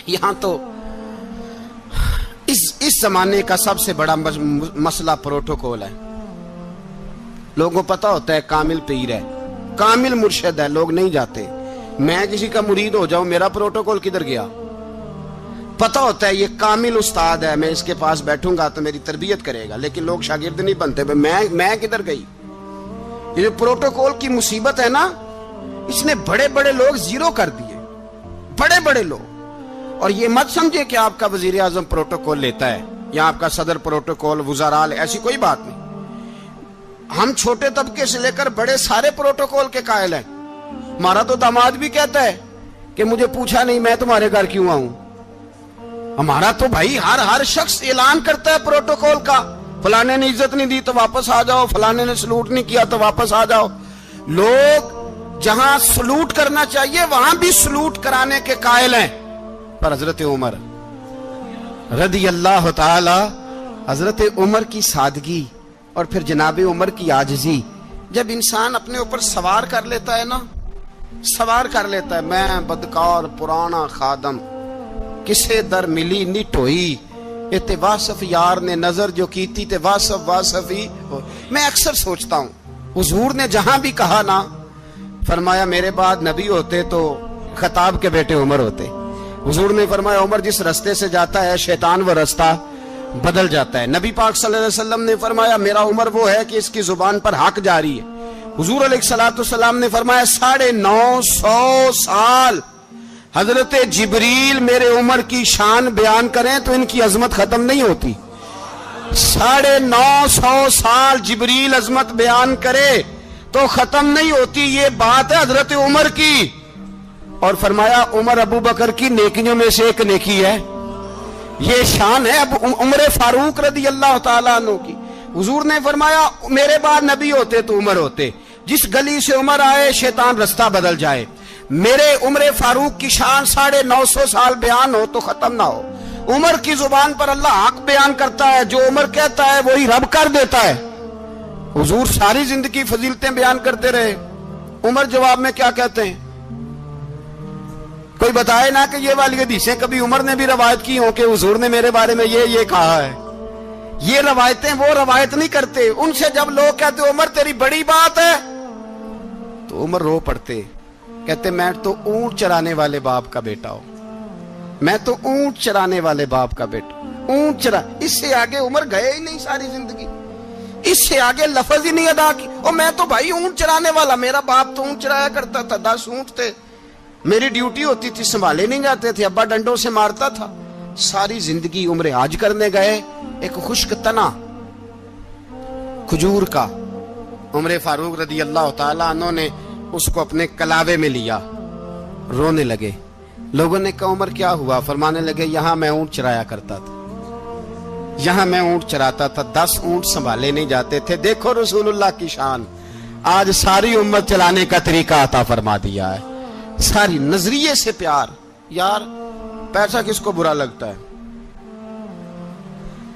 یہاں تو اس زمانے کا سب سے بڑا مسئلہ پروٹوکول ہے۔ لوگوں پتہ ہوتا ہے کامل پیر ہے، کامل مرشد ہے، لوگ نہیں جاتے۔ میں کسی کا مرید ہو جاؤں، میرا پروٹوکول کدھر گیا؟ پتہ ہوتا ہے یہ کامل استاد ہے، میں اس کے پاس بیٹھوں گا تو میری تربیت کرے گا، لیکن لوگ شاگرد نہیں بنتے، میں کدھر گئی؟ یہ جو پروٹوکول کی مصیبت ہے نا، اس نے بڑے بڑے لوگ زیرو کر دیے، بڑے بڑے لوگ۔ اور یہ مت سمجھے کہ آپ کا وزیر اعظم پروٹوکول لیتا ہے یا آپ کا صدر پروٹوکول، وزراء، ایسی کوئی بات نہیں۔ ہم چھوٹے طبقے سے لے کر بڑے سارے پروٹوکول کے قائل ہیں۔ ہمارا تو داماد بھی کہتا ہے کہ مجھے پوچھا نہیں میں تمہارے گھر کیوں آؤں۔ ہمارا تو بھائی ہر شخص اعلان کرتا ہے پروٹوکول کا، فلانے نے عزت نہیں دی تو واپس آ جاؤ، فلانے نے سلوٹ نہیں کیا تو واپس آ جاؤ۔ لوگ جہاں سلوٹ کرنا چاہیے وہاں بھی سلوٹ کرانے کے قائل ہیں۔ پر حضرت عمر رضی اللہ تعالی، حضرت عمر کی سادگی اور پھر جناب عمر کی عاجزی، جب انسان اپنے اوپر سوار کر لیتا ہے نا، سوار کر لیتا ہے، میں بدکار پرانا خادم، کسے در ملی نٹ ہوئی، تے واصف یار نے نظر جو کیتی تے واصف ہی۔ میں اکثر سوچتا ہوں حضور نے جہاں بھی کہا نا، فرمایا میرے بعد نبی ہوتے تو خطاب کے بیٹے عمر ہوتے۔ حضور نے فرمایا عمر جس رستے سے جاتا ہے شیطان وہ رستہ بدل جاتا ہے۔ نبی پاک صلی اللہ علیہ وسلم نے فرمایا میرا عمر وہ ہے کہ اس کی زبان پر حق جاری ہے۔ حضور علیہ الصلوۃ نے فرمایا 950 سال حضرت جبریل میرے عمر کی شان بیان کریں تو ان کی عظمت ختم نہیں ہوتی۔ 950 سال جبریل عظمت بیان کرے تو ختم نہیں ہوتی۔ یہ بات ہے حضرت عمر کی، اور فرمایا عمر ابو بکر کی نیکیوں میں سے ایک نیکی ہے، یہ شان ہے اب عمر فاروق رضی اللہ تعالیٰ عنہ کی۔ حضور نے فرمایا میرے بعد نبی ہوتے تو عمر ہوتے، جس گلی سے عمر آئے شیطان رستہ بدل جائے۔ میرے عمر فاروق کی شان 950 سال بیان ہو تو ختم نہ ہو۔ عمر کی زبان پر اللہ حق بیان کرتا ہے، جو عمر کہتا ہے وہی رب کر دیتا ہے۔ حضور ساری زندگی فضیلتیں بیان کرتے رہے، عمر جواب میں کیا کہتے ہیں؟ کوئی بتائے نا کہ یہ والی حدیثیں کبھی عمر نے بھی روایت کی ہوں کہ حضور نے میرے بارے میں یہ کہا ہے۔ یہ روایتیں وہ روایت نہیں کرتے، ان سے جب لوگ کہتے عمر تیری بڑی بات ہے تو عمر رو پڑتے، کہتے میں تو اونٹ چرانے والے باپ کا بیٹا ہوں، میں تو اونٹ چرانے والے باپ کا بیٹا، اونٹ چرا۔ اس سے آگے عمر گئے ہی نہیں ساری زندگی، اس سے آگے لفظ ہی نہیں ادا کی۔ اور میں تو بھائی اونٹ چرانے والا، میرا باپ تو اونٹ چرایا کرتا تھا، 10 اونٹ تھے، میری ڈیوٹی ہوتی تھی، سنبھالے نہیں جاتے تھے، ابا ڈنڈوں سے مارتا تھا۔ ساری زندگی عمر حج کرنے گئے، ایک خشک تنا کھجور کا عمر فاروق رضی اللہ تعالیٰ عنہ نے اس کو اپنے کلاوے میں لیا، رونے لگے۔ لوگوں نے کہا عمر کیا ہوا؟ فرمانے لگے یہاں میں اونٹ چرایا کرتا تھا، یہاں میں اونٹ چراتا تھا، 10 اونٹ سنبھالے نہیں جاتے تھے، دیکھو رسول اللہ کی شان، آج ساری امت چلانے کا طریقہ عطا فرما دیا ہے۔ ساری نظریے سے پیار۔ یار پیسہ کس کو برا لگتا ہے؟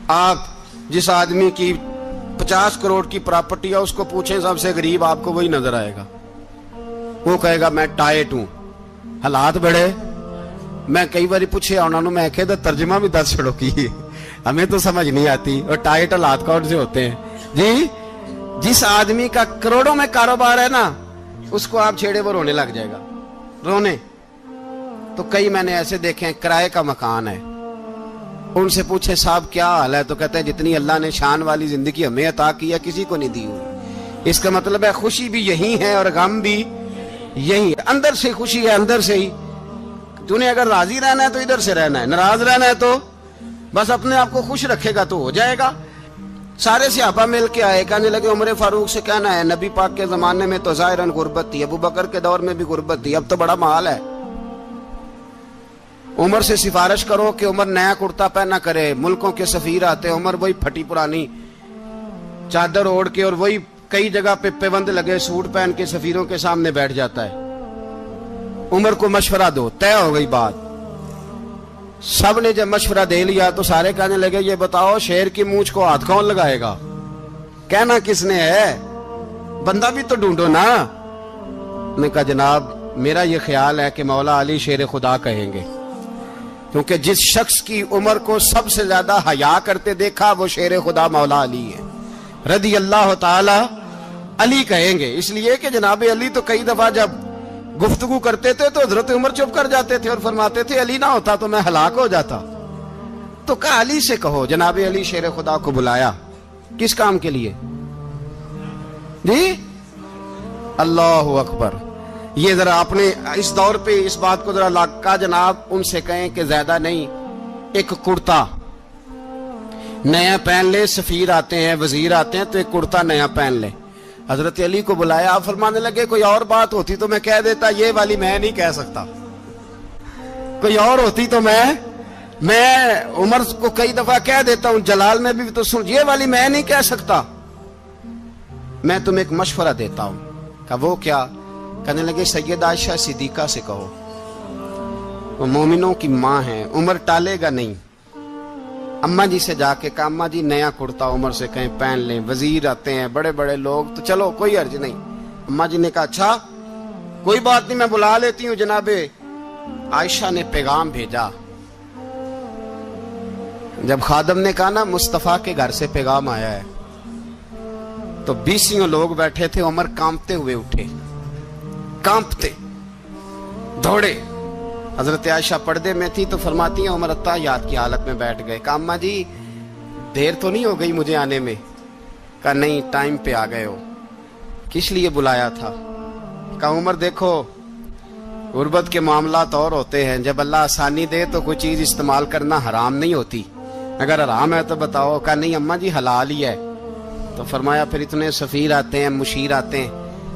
آپ جس آدمی کی 50 کروڑ کی پراپرٹی ہے اس کو پوچھیں سب سے غریب، آپ کو وہی نظر آئے گا۔ وہ کہے گا میں ٹائٹ ہوں، حالات بڑے۔ میں کئی بار پوچھے انہوں نے، میں کہتا ترجمہ بھی 10 چھڑوں کی، ہمیں تو سمجھ نہیں آتی، اور ٹائٹ حالات کون سے ہوتے ہیں جی؟ جس آدمی کا کروڑوں میں کاروبار ہے نا، اس کو آپ چھیڑے وہ رونے لگ جائے گا، رونے۔ تو کئی میں نے ایسے دیکھے ہیں کرائے کا مکان ہے، ان سے پوچھے صاحب کیا حال ہے، تو کہتے ہیں جتنی اللہ نے شان والی زندگی ہمیں عطا کی ہے کسی کو نہیں دی ہوئی۔ اس کا مطلب ہے خوشی بھی یہی ہے اور غم بھی یہی ہے، اندر سے خوشی ہے، اندر سے ہی۔ تو نے اگر راضی رہنا ہے تو ادھر سے رہنا ہے، ناراض رہنا ہے تو بس اپنے آپ کو خوش رکھے گا تو ہو جائے گا۔ سارے صحابہ مل کے آئے، کہنے لگے عمر فاروق سے کہنا ہے نبی پاک کے زمانے میں تو ظاہراً غربت تھی، ابو بکر کے دور میں بھی غربت تھی، اب تو بڑا مال ہے، عمر سے سفارش کرو کہ عمر نیا کرتا پہنا کرے۔ ملکوں کے سفیر آتے، عمر وہی پھٹی پرانی چادر اوڑھ کے اور وہی کئی جگہ پہ پیوند لگے سوٹ پہن کے سفیروں کے سامنے بیٹھ جاتا ہے۔ عمر کو مشورہ دو، طے ہو گئی بات۔ سب نے جب مشورہ دے لیا تو سارے کہنے لگے یہ بتاؤ شیر کی مونچھ کو ہاتھ کون لگائے گا؟ کہنا کس نے ہے؟ بندہ بھی تو ڈھونڈو نا۔ نے کہا جناب میرا یہ خیال ہے کہ مولا علی شیر خدا کہیں گے، کیونکہ جس شخص کی عمر کو سب سے زیادہ حیا کرتے دیکھا وہ شیر خدا مولا علی ہے، رضی اللہ تعالی علی کہیں گے۔ اس لیے کہ جناب علی تو کئی دفعہ جب گفتگو کرتے تھے تو حضرت عمر چپ کر جاتے تھے اور فرماتے تھے علی نہ ہوتا تو میں ہلاک ہو جاتا۔ تو کہا علی سے کہو۔ جناب علی شیر خدا کو بلایا، کس کام کے لیے جی؟ اللہ اکبر۔ یہ ذرا اپنے اس دور پہ اس بات کو ذرا لاکا جناب ان سے کہیں کہ زیادہ نہیں، ایک کرتا نیا پہن لے، سفیر آتے ہیں وزیر آتے ہیں تو ایک کرتا نیا پہن لے۔ حضرت علی کو بلایا، آپ فرمانے لگے کوئی اور بات ہوتی تو میں کہہ دیتا، یہ والی میں نہیں کہہ سکتا، کوئی اور ہوتی تو میں عمر کو کئی دفعہ کہہ دیتا ہوں، جلال میں بھی تو سن، یہ والی میں نہیں کہہ سکتا، میں تمہیں ایک مشورہ دیتا ہوں۔ کہا وہ کیا؟ کہنے لگے سیدہ عائشہ صدیقہ سے کہو، وہ مومنوں کی ماں ہیں، عمر ٹالے گا نہیں۔ اماں جی سے جا کے کہا اماں جی نیا کرتا عمر سے کہیں پہن لیں، وزیر آتے ہیں بڑے بڑے لوگ تو چلو کوئی حرج نہیں۔ اماں جی نے کہا اچھا کوئی بات نہیں میں بلا لیتی ہوں۔ جناب عائشہ نے پیغام بھیجا، جب خادم نے کہا نا مصطفیٰ کے گھر سے پیغام آیا ہے تو 20 لوگ بیٹھے تھے، عمر کانپتے ہوئے اٹھے، کانپتے دوڑے۔ حضرت عائشہ پردے میں تھی تو فرماتی ہیں عمر اتحیات کی حالت میں بیٹھ گئے۔ کہا اماں جی دیر تو نہیں ہو گئی مجھے آنے میں؟ کہا نہیں ٹائم پہ آ گئے ہو، کس لیے بلایا تھا؟ کہا عمر دیکھو غربت کے معاملات اور ہوتے ہیں، جب اللہ آسانی دے تو کوئی چیز استعمال کرنا حرام نہیں ہوتی، اگر حرام ہے تو بتاؤ۔ کہا نہیں اماں جی حلال ہی ہے۔ تو فرمایا پھر اتنے سفیر آتے ہیں مشیر آتے ہیں،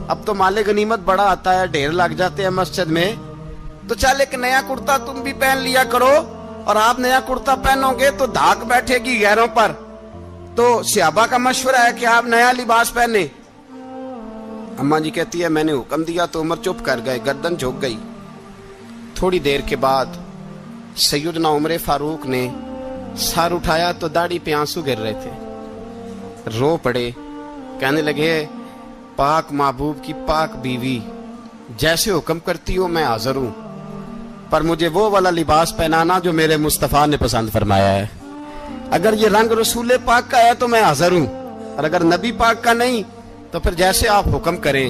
اب تو مال غنیمت بڑا آتا ہے، ڈھیر لگ جاتے ہیں مسجد میں، تو چل ایک نیا کرتا تم بھی پہن لیا کرو، اور آپ نیا کرتا پہنو گے تو دھاک بیٹھے گی غیروں پر۔ تو صحابہ کا مشورہ ہے کہ آپ نیا لباس پہنے۔ اماں جی کہتی ہے میں نے حکم دیا تو عمر چپ کر گئے، گردن جھک گئی۔ تھوڑی دیر کے بعد سیدنا عمر فاروق نے سر اٹھایا تو داڑھی پہ آنسو گر رہے تھے، رو پڑے، کہنے لگے پاک محبوب کی پاک بیوی جیسے حکم کرتی ہو میں حاضر ہوں، پر مجھے وہ والا لباس پہنانا جو میرے مصطفیٰ نے پسند فرمایا ہے، اگر یہ رنگ رسول پاک کا ہے تو میں حاضر ہوں، اور اگر نبی پاک کا نہیں تو پھر جیسے آپ حکم کریں۔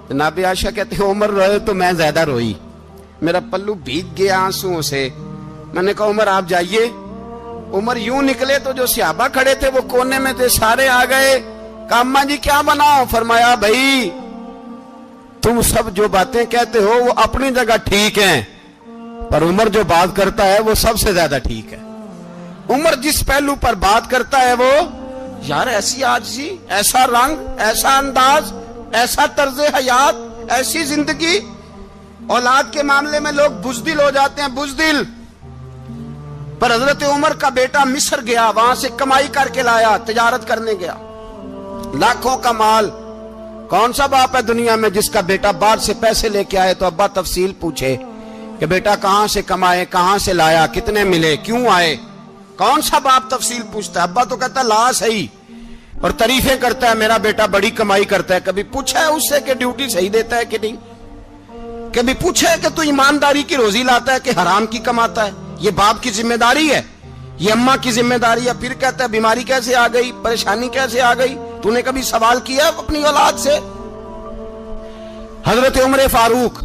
جناب عائشہ کہتے ہیں عمر روئے تو میں زیادہ روئی، میرا پلو بھیگ گیا آنسوؤں سے۔ میں نے کہا عمر آپ جائیے۔ عمر یوں نکلے تو جو صحابہ کھڑے تھے وہ کونے میں تھے، سارے آ گئے۔ کہا اماں جی کیا بناؤ؟ فرمایا بھائی تم سب جو باتیں کہتے ہو وہ اپنی جگہ ٹھیک ہیں، پر عمر جو بات کرتا ہے وہ سب سے زیادہ ٹھیک ہے۔ عمر جس پہلو پر بات کرتا ہے وہ یار ایسی عاجزی، ایسا رنگ، ایسا انداز، ایسا طرز حیات، ایسی زندگی، اولاد کے معاملے میں لوگ بزدل ہو جاتے ہیں، بزدل. پر حضرت عمر کا بیٹا مصر گیا، وہاں سے کمائی کر کے لایا، تجارت کرنے گیا، لاکھوں کا مال. کون سا باپ ہے دنیا میں جس کا بیٹا باہر سے پیسے لے کے آئے تو ابا تفصیل پوچھے کہ بیٹا کہاں سے کمائے، کہاں سے لایا، کتنے ملے، کیوں آئے؟ کون سا باپ تفصیل پوچھتا ہے؟ ابا تو کہتا ہے لا صحیح، اور تعریفیں کرتا ہے میرا بیٹا بڑی کمائی کرتا ہے. کبھی پوچھا ہے اس سے کہ ڈیوٹی صحیح دیتا ہے کہ نہیں؟ کبھی پوچھا ہے کہ تو ایمانداری کی روزی لاتا ہے کہ حرام کی کماتا ہے؟ یہ باپ کی ذمہ داری ہے، یہ اماں کی ذمہ داری ہے. پھر کہتا ہے بیماری کیسے آ گئی، پریشانی کیسے آ گئی؟ تو نے کبھی سوال کیا اپنی اولاد سے؟ حضرت عمر فاروق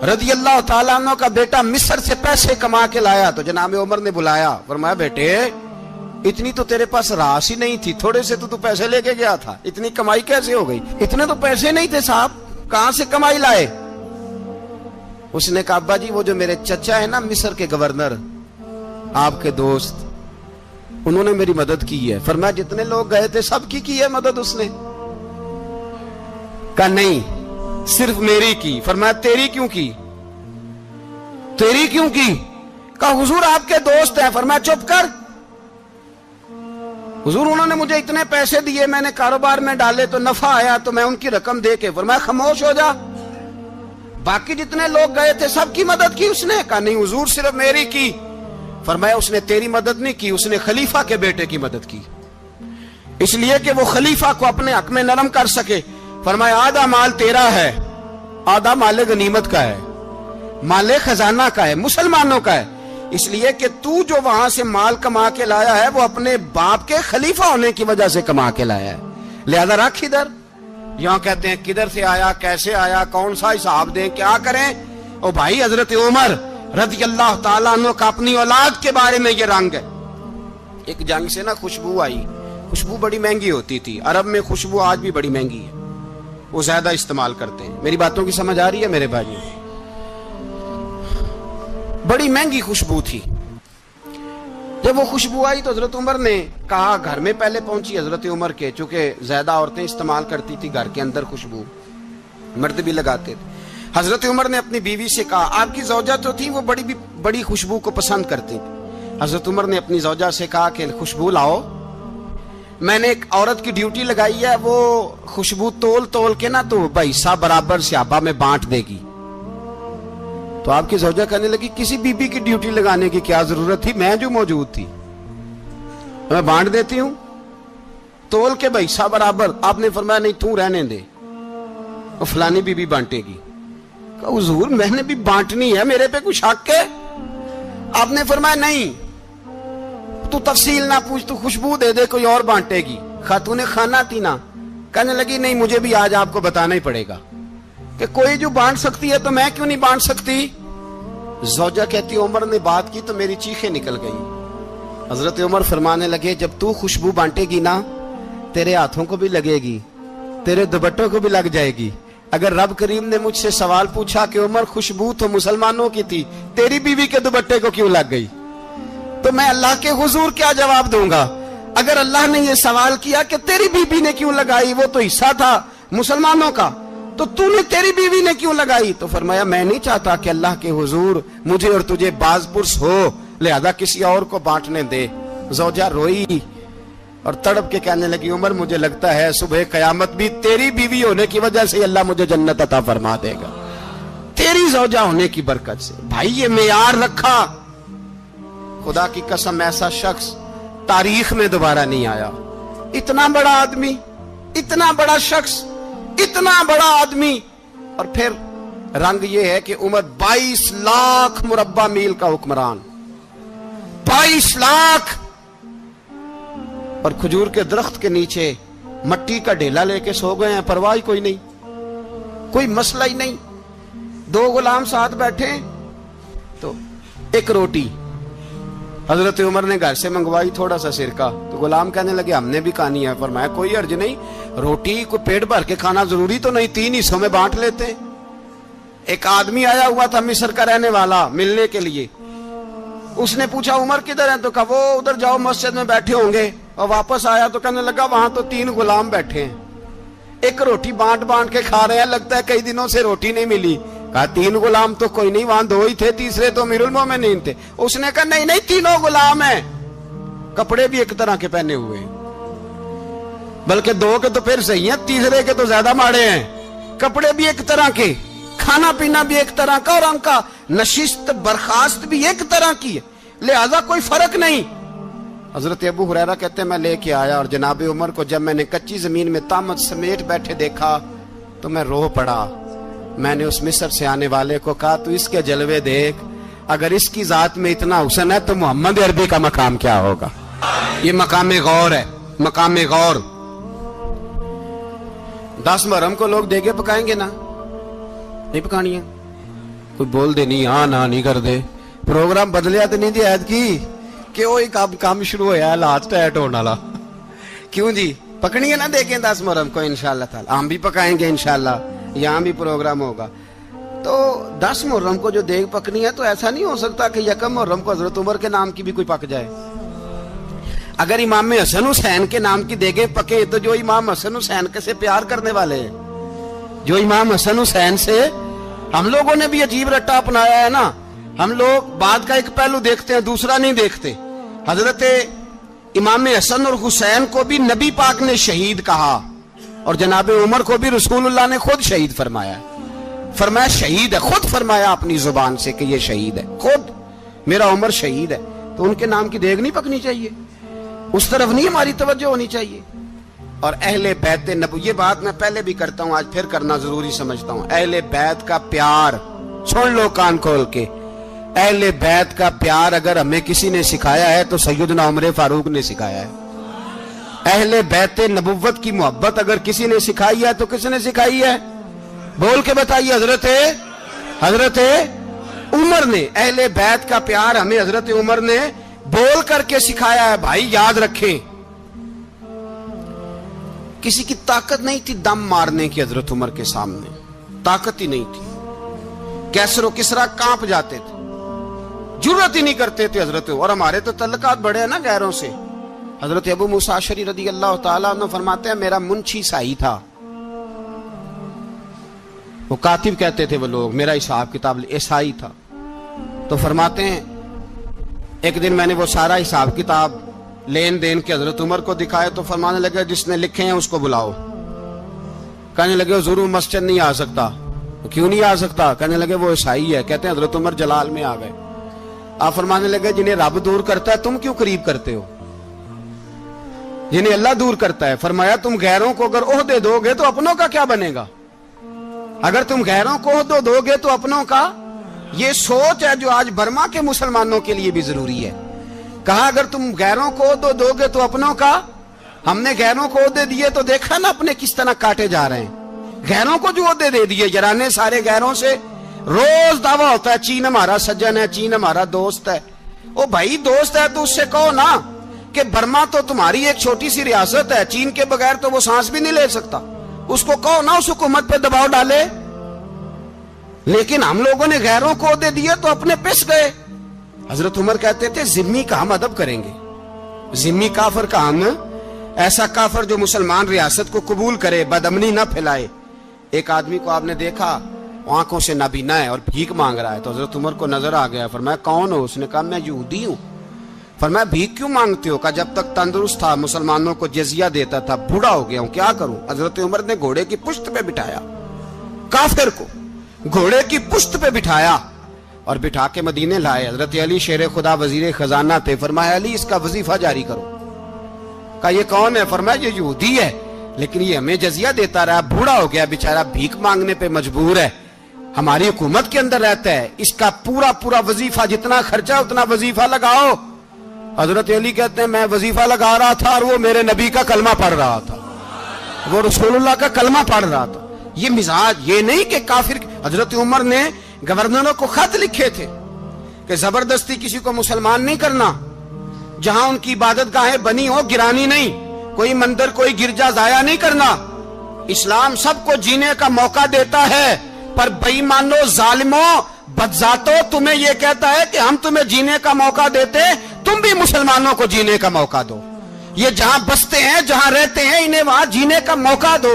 رضی اللہ تعالیٰ عنہ کا بیٹا مصر سے پیسے کما کے لایا تو جناب عمر نے بلایا، فرمایا بیٹے اتنی تو تیرے پاس راس ہی نہیں تھی، تھوڑے سے تو پیسے لے کے گیا تھا، اتنی کمائی کیسے ہو گئی؟ اتنے تو پیسے نہیں تھے صاحب، کہاں سے کمائی لائے؟ اس نے کہا ابا جی وہ جو میرے چچا ہے نا مصر کے گورنر، آپ کے دوست، انہوں نے میری مدد کی ہے. فرمایا جتنے لوگ گئے تھے سب کی ہے مدد اس نے؟ کہا نہیں صرف میری کی. فرمایا تیری کیوں کی؟ تیری کیوں کی؟ کہا حضور آپ کے دوست ہیں. فرمایا چپ کر، حضور انہوں نے مجھے اتنے پیسے دیے، میں نے کاروبار میں ڈالے تو نفع آیا تو میں ان کی رقم دے کے. فرمایا خاموش ہو جا، باقی جتنے لوگ گئے تھے سب کی مدد کی اس نے؟ کہا نہیں حضور صرف میری کی. فرمایا اس نے تیری مدد نہیں کی، اس نے خلیفہ کے بیٹے کی مدد کی، اس لیے کہ وہ خلیفہ کو اپنے حق میں نرم کر سکے. فرمایا آدھا مال تیرا ہے، آدھا مال غنیمت کا ہے، مال خزانہ کا ہے، مسلمانوں کا ہے. اس لیے کہ تو جو وہاں سے مال کما کے لایا ہے وہ اپنے باپ کے خلیفہ ہونے کی وجہ سے کما کے لایا ہے، لہذا رکھ ادھر. یہاں کہتے ہیں کدھر سے آیا، کیسے آیا، کون سا حساب دیں، کیا کریں؟ او بھائی حضرت عمر رضی اللہ تعالیٰ عنہ کا اپنی اولاد کے بارے میں یہ رنگ ہے. ایک جنگ سے نا خوشبو آئی، خوشبو بڑی مہنگی ہوتی تھی، عرب میں خوشبو آج بھی بڑی مہنگی ہے، وہ زیادہ استعمال کرتے ہیں. میری باتوں کی سمجھ آ رہی ہے میرے بھائی؟ بڑی مہنگی خوشبو تھی. جب وہ خوشبو آئی تو حضرت عمر نے کہا، گھر میں پہلے پہنچی حضرت عمر کے، چونکہ زیادہ عورتیں استعمال کرتی تھی گھر کے اندر خوشبو، مرد بھی لگاتے تھے. حضرت عمر نے اپنی بیوی سے کہا، آپ کی زوجہ تو تھی وہ بڑی خوشبو کو پسند کرتی تھی. حضرت عمر نے اپنی زوجہ سے کہا کہ خوشبو لاؤ، میں نے ایک عورت کی ڈیوٹی لگائی ہے، وہ خوشبو تول کے نا تو حصہ برابر صحابہ میں بانٹ دے گی. تو آپ کی زوجہ کہنے لگی کسی بی بی کی ڈیوٹی لگانے کی کیا ضرورت تھی، میں جو موجود تھی میں بانٹ دیتی ہوں تول کے حصہ برابر. آپ نے فرمایا نہیں تو رہنے دے، وہ فلانی بی بی بانٹے گی. کہا حضور میں نے بھی بانٹنی ہے، میرے پہ کچھ حق ہے؟ آپ نے فرمایا نہیں تو تفصیل نہ پوچھ، تو خوشبو دے دے، کوئی اور بانٹے گی. خاتون خانہ تھی نا، کہنے لگی نہیں مجھے بھی آج آپ کو بتانا ہی پڑے گا کہ کوئی جو بانٹ سکتی ہے تو میں کیوں نہیں بانٹ سکتی؟ زوجہ کہتی عمر نے بات کی تو میری چیخیں نکل گئی. حضرت عمر فرمانے لگے جب تو خوشبو بانٹے گی نا تیرے ہاتھوں کو بھی لگے گی، تیرے دوپٹوں کو بھی لگ جائے گی. اگر رب کریم نے مجھ سے سوال پوچھا کہ عمر خوشبو تو مسلمانوں کی تھی، تیری بیوی کے دوپٹے کو کیوں لگ گئی، تو میں اللہ کے حضور کیا جواب دوں گا؟ اگر اللہ نے یہ سوال کیا کہ تیری بیوی نے کیوں لگائی، وہ تو حصہ تھا مسلمانوں کا، تو تو نے تیری بیوی نے کیوں لگائی؟ تو فرمایا میں نہیں چاہتا کہ اللہ کے حضور مجھے اور تجھے باز پرس ہو، لہذا کسی اور کو بانٹنے دے. زوجہ روئی اور تڑپ کے کہنے لگی عمر مجھے لگتا ہے صبح قیامت بھی تیری بیوی ہونے کی وجہ سے اللہ مجھے جنت عطا فرما دے گا، تیری زوجہ ہونے کی برکت سے. بھائی یہ معیار رکھا، خدا کی قسم ایسا شخص تاریخ میں دوبارہ نہیں آیا. اتنا بڑا آدمی، اتنا بڑا شخص، اتنا بڑا آدمی، اور پھر رنگ یہ ہے کہ عمر 22 لاکھ مربع میل کا حکمران، 22 لاکھ، اور کھجور کے درخت کے نیچے مٹی کا ڈھیلا لے کے سو گئے ہیں، پرواہ کوئی نہیں، کوئی مسئلہ ہی نہیں. 2 غلام ساتھ بیٹھے تو ایک روٹی حضرت عمر نے گھر سے منگوائی، تھوڑا سا سرکہ، تو غلام کہنے لگے ہم نے بھی کھانی ہے. فرمایا کوئی حرج نہیں، روٹی کو پیٹ بھر کے کھانا ضروری تو نہیں، 3 حصوں میں بانٹ لیتے. ایک آدمی آیا ہوا تھا مصر کا رہنے والا ملنے کے لیے، اس نے پوچھا عمر کدھر ہیں؟ تو کہا وہ ادھر جاؤ مسجد میں بیٹھے ہوں گے. اور واپس آیا تو کہنے لگا وہاں تو 3 غلام بیٹھے ہیں. ایک روٹی بانٹ بانٹ کے کھا رہے ہیں, لگتا ہے کئی دنوں سے روٹی نہیں ملی. کہا 3 غلام تو کوئی نہیں, وہاں 2 ہی تھے, تیسرے تو امیر المومنین تھے. اس نے کہا نہیں 3 غلام ہیں, کپڑے بھی ایک طرح کے پہنے ہوئے ہیں, بلکہ 2 کے تو پھر صحیح ہیں, تیسرے کے تو زیادہ ماڑے ہیں. کپڑے بھی ایک طرح کے, کھانا پینا بھی ایک طرح کا, اور ان کا نشست برخاست بھی ایک طرح کی ہے, لہذا کوئی فرق نہیں. حضرت ابو ہریرہ کہتے ہیں میں لے کے آیا, اور جناب عمر کو جب میں نے کچی زمین میں تامت سمیٹ بیٹھے دیکھا تو میں رو پڑا. میں نے اس مصر سے آنے والے کو کہا تو اس کے جلوے دیکھ, اگر اس کی ذات میں اتنا حسن ہے تو محمد عربی کا مقام کیا ہوگا. یہ مقام غور ہے, مقام غور. 10 محرم کو لوگ دیگے پکائیں گے نا, نہیں پکانی ہے, کوئی بول دے نہیں, ہاں نہ نہیں کر دے, پروگرام بدلیا تو نہیں دی عید کی کہ وہی کام شروع ہوا ہے لاسٹ ایٹ ہونے والا. کیوں جی, پکنی ہے نا دیکھیں 10 محرم کو انشاءاللہ تعالی, ہم بھی پکائیں گے انشاءاللہ, یہاں بھی پروگرام ہوگا. تو 10 محرم کو جو دیگ پکنی ہے تو ایسا نہیں ہو سکتا کہ 1 محرم کو حضرت عمر کے نام کی بھی کوئی پک جائے. اگر امام حسن حسین کے نام کی دیگیں پکے تو جو امام حسن حسین کے سے پیار کرنے والے ہیں, جو امام حسن حسین سے, ہم لوگوں نے بھی عجیب رٹا اپنایا ہے نا, ہم لوگ بات کا ایک پہلو دیکھتے ہیں دوسرا نہیں دیکھتے. حضرت امام حسن اور حسین کو بھی نبی پاک نے شہید کہا, اور جناب عمر کو بھی رسول اللہ نے خود شہید فرمایا. فرمایا شہید ہے, خود فرمایا اپنی زبان سے کہ یہ شہید ہے, خود میرا عمر شہید ہے. تو ان کے نام کی دیگ نہیں پکنی چاہیے, اس طرف نہیں ہماری توجہ ہونی چاہیے. اور اہل بیت نبو, یہ بات میں پہلے بھی کرتا ہوں, آج پھر کرنا ضروری سمجھتا ہوں. اہل بیت کا پیار سن لو کان کھول کے, اہل بیت کا پیار اگر ہمیں کسی نے سکھایا ہے تو سیدنا عمر فاروق نے سکھایا ہے. اہل بیت نبوت کی محبت اگر کسی نے سکھائی ہے تو کس نے سکھائی ہے, بول کے بتائیے. حضرت عمر نے. اہل بیت کا پیار ہمیں حضرت عمر نے بول کر کے سکھایا ہے. بھائی یاد رکھیں, کسی کی طاقت نہیں تھی دم مارنے کی حضرت عمر کے سامنے, طاقت ہی نہیں تھی. کیسر و کسرا کانپ جاتے تھے, جرات ہی نہیں کرتے تھے حضرت. اور ہمارے تو تعلقات بڑے ہیں نا غیروں سے. حضرت ابو موسیٰ اشعری رضی اللہ تعالیٰ عنہ فرماتے ہیں میرا منشی عیسائی تھا, وہ کاتب کہتے تھے وہ لوگ, میرا حساب کتاب عیسائی تھا. تو فرماتے ہیں ایک دن میں نے وہ سارا حساب کتاب لین دین کے حضرت عمر کو دکھائے تو فرمانے لگے جس نے لکھے ہیں اس کو بلاؤ. کہنے لگے ضرور مسجد نہیں آ سکتا. کیوں نہیں آ سکتا؟ کہنے لگے وہ عیسائی ہے. کہتے ہیں حضرت عمر جلال میں آ گئے. آپ فرمانے لگے جنہیں رب دور کرتا ہے تم کیوں قریب کرتے ہو, جنہیں اللہ دور کرتا ہے. فرمایا تم غیروں کو اگر عہدے دو گے تو اپنوں کا کیا بنے گا, اگر تم غیروں کو عہدے دو گے تو اپنوں کا. یہ سوچ ہے جو آج برما کے مسلمانوں کے لیے بھی ضروری ہے. کہا اگر تم غیروں کو عہدے دو گے تو اپنوں کا. ہم نے غیروں کو عہدے دیے تو دیکھا نا اپنے کس طرح کاٹے جا رہے ہیں. غیروں کو جو عہدے دے دیے جرانے سارے غیروں سے, روز دعویٰ ہوتا ہے چین ہمارا سجن ہے, چین ہمارا دوست ہے. او بھائی دوست ہے تو اس سے کہو نا کہ برما تو تمہاری ایک چھوٹی سی ریاست ہے, چین کے بغیر تو وہ سانس بھی نہیں لے سکتا. اس کو کہو نا اس حکومت پہ دباؤ ڈالے. لیکن ہم لوگوں نے غیروں کو عہدے دیے تو اپنے پس گئے. حضرت عمر کہتے تھے ذمی کا ہم ادب کریں گے, ذمی کافر کا ہم, ایسا کافر جو مسلمان ریاست کو قبول کرے, بدامنی نہ پھیلائے. ایک آدمی کو آپ نے دیکھا آنکھوں سے نابینا ہے اور بھیک مانگ رہا ہے, تو حضرت عمر کو نظر آ گیا. فرمایا کون ہو؟ اس نے کہا میں یہودی ہوں. فرمایا بھیک کیوں مانگتے ہو؟ کہا جب تک تندرست تھا مسلمانوں کو جزیہ دیتا تھا, بوڑھا ہو گیا ہوں کیا کروں. حضرت عمر نے گھوڑے کی پشت پہ بٹھایا, کافر کو گھوڑے کی پشت پہ بٹھایا اور بٹھا کے مدینے لائے. حضرت علی شیر خدا وزیر خزانہ تھے. فرمایا علی اس کا وظیفہ جاری کرو. کہا یہ کون ہے؟ فرمایا یہ یہودی ہے لیکن یہ ہمیں جزیہ دیتا رہا, بوڑھا ہو گیا بیچارہ, بھیک مانگنے پہ مجبور ہے, ہماری حکومت کے اندر رہتا ہے, اس کا پورا وظیفہ جتنا خرچہ اتنا وظیفہ لگاؤ. حضرت علی کہتے ہیں میں وظیفہ لگا رہا تھا اور وہ میرے نبی کا کلمہ پڑھ رہا تھا, وہ رسول اللہ کا کلمہ پڑھ رہا تھا. یہ مزاج, یہ نہیں کہ کافر. حضرت عمر نے گورنروں کو خط لکھے تھے کہ زبردستی کسی کو مسلمان نہیں کرنا, جہاں ان کی عبادت گاہیں بنی ہو گرانی نہیں, کوئی مندر کوئی گرجا ضائع نہیں کرنا. اسلام سب کو جینے کا موقع دیتا ہے, پر بے ایمانوں ظالموں بدذاتوں تمہیں یہ کہتا ہے کہ ہم تمہیں جینے کا موقع دیتے, تم بھی مسلمانوں کو جینے کا موقع دو. یہ جہاں بستے ہیں جہاں رہتے ہیں انہیں وہاں جینے کا موقع دو.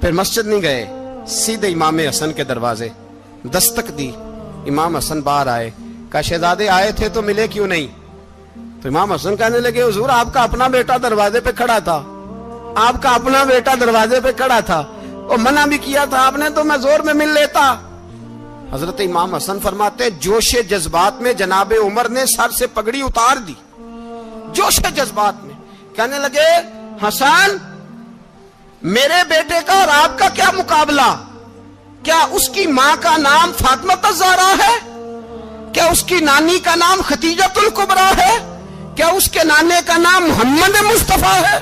پھر مسجد نہیں گئے, سیدھے امام حسن کے دروازے دستک دی. امام حسن باہر آئے, کہا شہزادے آئے تھے تو ملے کیوں نہیں؟ تو امام حسن کہنے لگے حضور آپ کا اپنا بیٹا دروازے پہ کھڑا تھا, آپ کا اپنا بیٹا دروازے پہ کھڑا تھا, اور منع بھی کیا تھا آپ نے تو میں زور میں مل لیتا. حضرت امام حسن فرماتے ہیں جوش جذبات میں جناب عمر نے سر سے پگڑی اتار دی, جوش جذبات میں کہنے لگے حسن میرے بیٹے کا اور آپ کا کیا مقابلہ؟ کیا اس کی ماں کا نام فاطمہ الزہرا ہے؟ کیا اس کی نانی کا نام خدیجہ الکبریٰ ہے؟ کیا اس کے نانے کا نام محمد مصطفیٰ ہے؟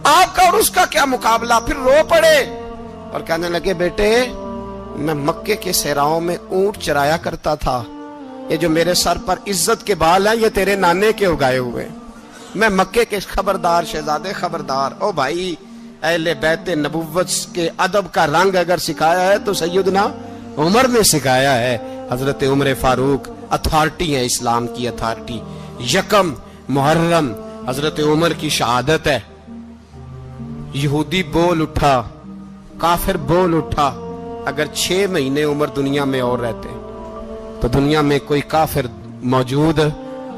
آپ کا اور اس کا کیا مقابلہ؟ پھر رو پڑے اور کہنے لگے بیٹے میں مکے کے صحراؤں میں اونٹ چرایا کرتا تھا, یہ جو میرے سر پر عزت کے بال ہیں یہ تیرے نانے کے اگائے ہوئے, میں مکے کے خبردار شہزادے خبردار. او بھائی اہل بیت نبوت کے ادب کا رنگ اگر سکھایا ہے تو سیدنا عمر نے سکھایا ہے. حضرت عمر فاروق اتھارٹی ہے, اسلام کی اتھارٹی. یکم محرم حضرت عمر کی شہادت ہے. یہودی بول اٹھا, کافر بول اٹھا, اگر 6 مہینے عمر دنیا میں اور رہتے تو دنیا میں کوئی کافر موجود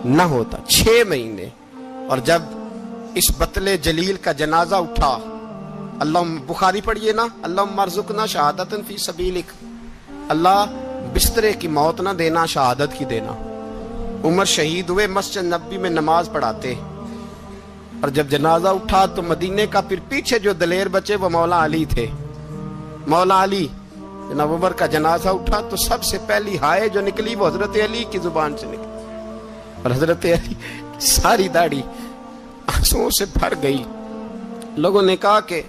نہ ہوتا. 6 مہینے. اور جب اس بطل جلیل کا جنازہ اٹھا, اللہ بخاری پڑھیے نا, اللہم ارزقنا شہادت فی سبیلک, اللہ بسترے کی موت نہ دینا, شہادت کی دینا. عمر شہید ہوئے, مسجد نبوی میں نماز پڑھاتے, اور جب جنازہ اٹھا تو مدینے کا پھر پیچھے جو دلیر بچے وہ مولا علی تھے. مولا علی, جناب عمر کا جنازہ اٹھا تو سب سے پہلی ہائے جو نکلی وہ حضرت علی کی زبان سے نکلی, اور حضرت علی ساری داڑھی آنسوؤں سے بھر گئی. لوگوں نے کہا کہ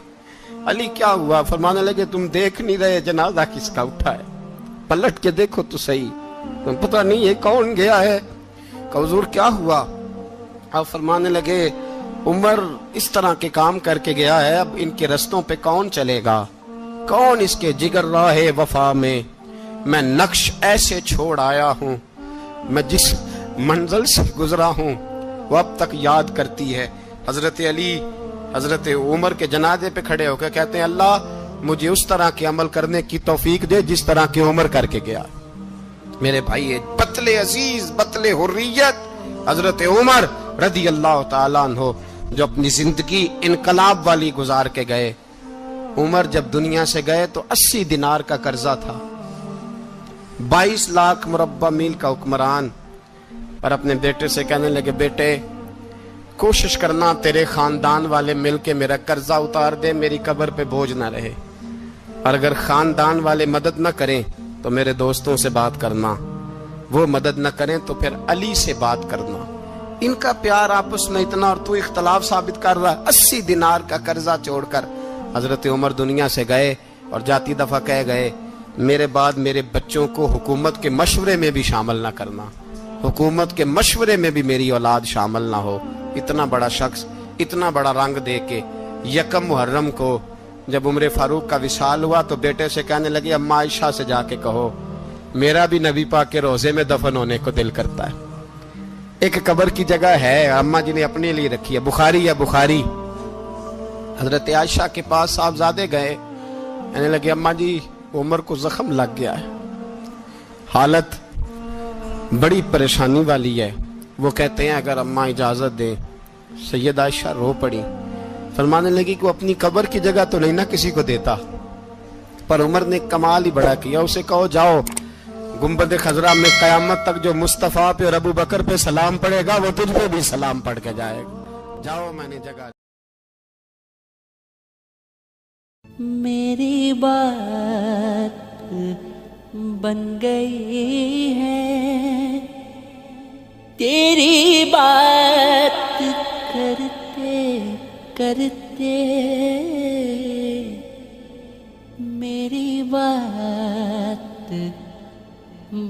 علی کیا ہوا؟ فرمانے لگے تم دیکھ نہیں رہے جنازہ کس کا اٹھا ہے, پلٹ کے دیکھو تو صحیح, تم پتہ نہیں یہ کون گیا ہے. کہ حضور کیا ہوا؟ آپ فرمانے لگے عمر اس طرح کے کام کر کے گیا ہے, اب ان کے رستوں پہ کون چلے گا؟ کون اس کے جگر راہ وفا میں نقش ایسے چھوڑ آیا ہوں, میں جس منزل سے گزرا ہوں وہ اب تک یاد کرتی ہے. حضرت علی حضرت عمر کے جنازے پہ کھڑے ہو کے کہتے ہیں اللہ مجھے اس طرح کے عمل کرنے کی توفیق دے جس طرح کے عمر کر کے گیا. میرے بھائی بطل عزیز, بطل حریت حضرت عمر رضی اللہ تعالیٰ عنہ, جو اپنی زندگی انقلاب والی گزار کے گئے. عمر جب دنیا سے گئے تو 80 دینار کا قرضہ تھا, 22 لاکھ مربع میل کا حکمران, اور اپنے بیٹے سے کہنے لگے بیٹے کوشش کرنا تیرے خاندان والے مل کے میرا قرضہ اتار دے, میری قبر پہ بوجھ نہ رہے, اور اگر خاندان والے مدد نہ کریں تو میرے دوستوں سے بات کرنا, وہ مدد نہ کریں تو پھر علی سے بات کرنا. ان کا پیار آپس میں اتنا, اور تو اختلاف ثابت کر رہا. 80 دینار کا قرضہ چھوڑ کر حضرت عمر دنیا سے گئے, اور جاتی دفعہ کہہ گئے میرے بعد میرے بچوں کو حکومت کے مشورے میں بھی شامل نہ کرنا, حکومت کے مشورے میں بھی میری اولاد شامل نہ ہو. اتنا بڑا شخص اتنا بڑا رنگ دے کے یکم محرم کو جب عمر فاروق کا وصال ہوا تو بیٹے سے کہنے لگے اماں عائشہ سے جا کے کہو میرا بھی نبی پاک کے روزے میں دفن ہونے کو دل کرتا ہے. ایک قبر کی جگہ ہے اماں جی نے اپنے لیے رکھی ہے, بخاری ہے بخاری. حضرت عائشہ کے پاس صاحبزادے گئے, کہنے لگے اماں جی عمر کو زخم لگ گیا ہے, حالت بڑی پریشانی والی ہے. وہ کہتے ہیں اگر اماں اجازت دیں. سید عائشہ رو پڑی, فرمانے لگی کہ وہ اپنی قبر کی جگہ تو نہیں نہ کسی کو دیتا, پر عمر نے کمال ہی بڑا کیا, اسے کہو جاؤ گنبد خضرا میں قیامت تک جو مصطفیٰ پہ اور ابو بکر پہ سلام پڑے گا وہ تجھ پہ بھی سلام پڑھ کے جائے گا, جاؤ میں نے جگہ. میری بات بن گئی ہے, تیری بات کرتے کرتے میری بات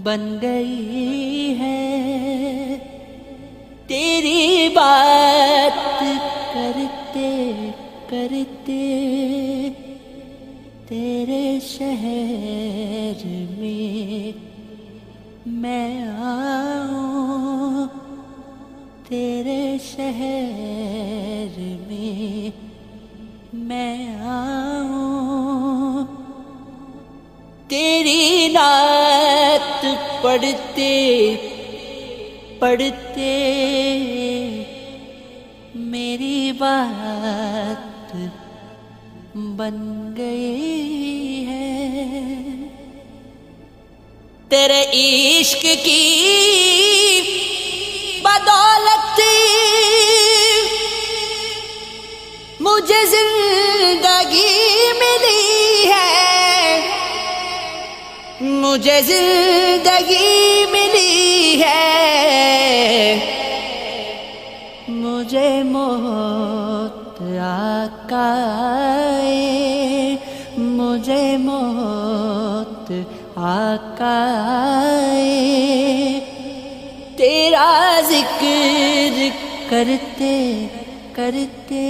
بن گئی ہے, تیری بات کرتے کرتے تیرے شہر میں آؤں, تیرے شہر میں آؤں. تیری نعت پڑھتے پڑھتے میری بات بن گئی ہے. تیرے عشق کی بدولت مجھے زندگی ملی ہے، مجھے زندگی ملی ہے. مجھے موت آقا آئے، مجھے موت آقا آئے. تیرا ذکر کرتے کرتے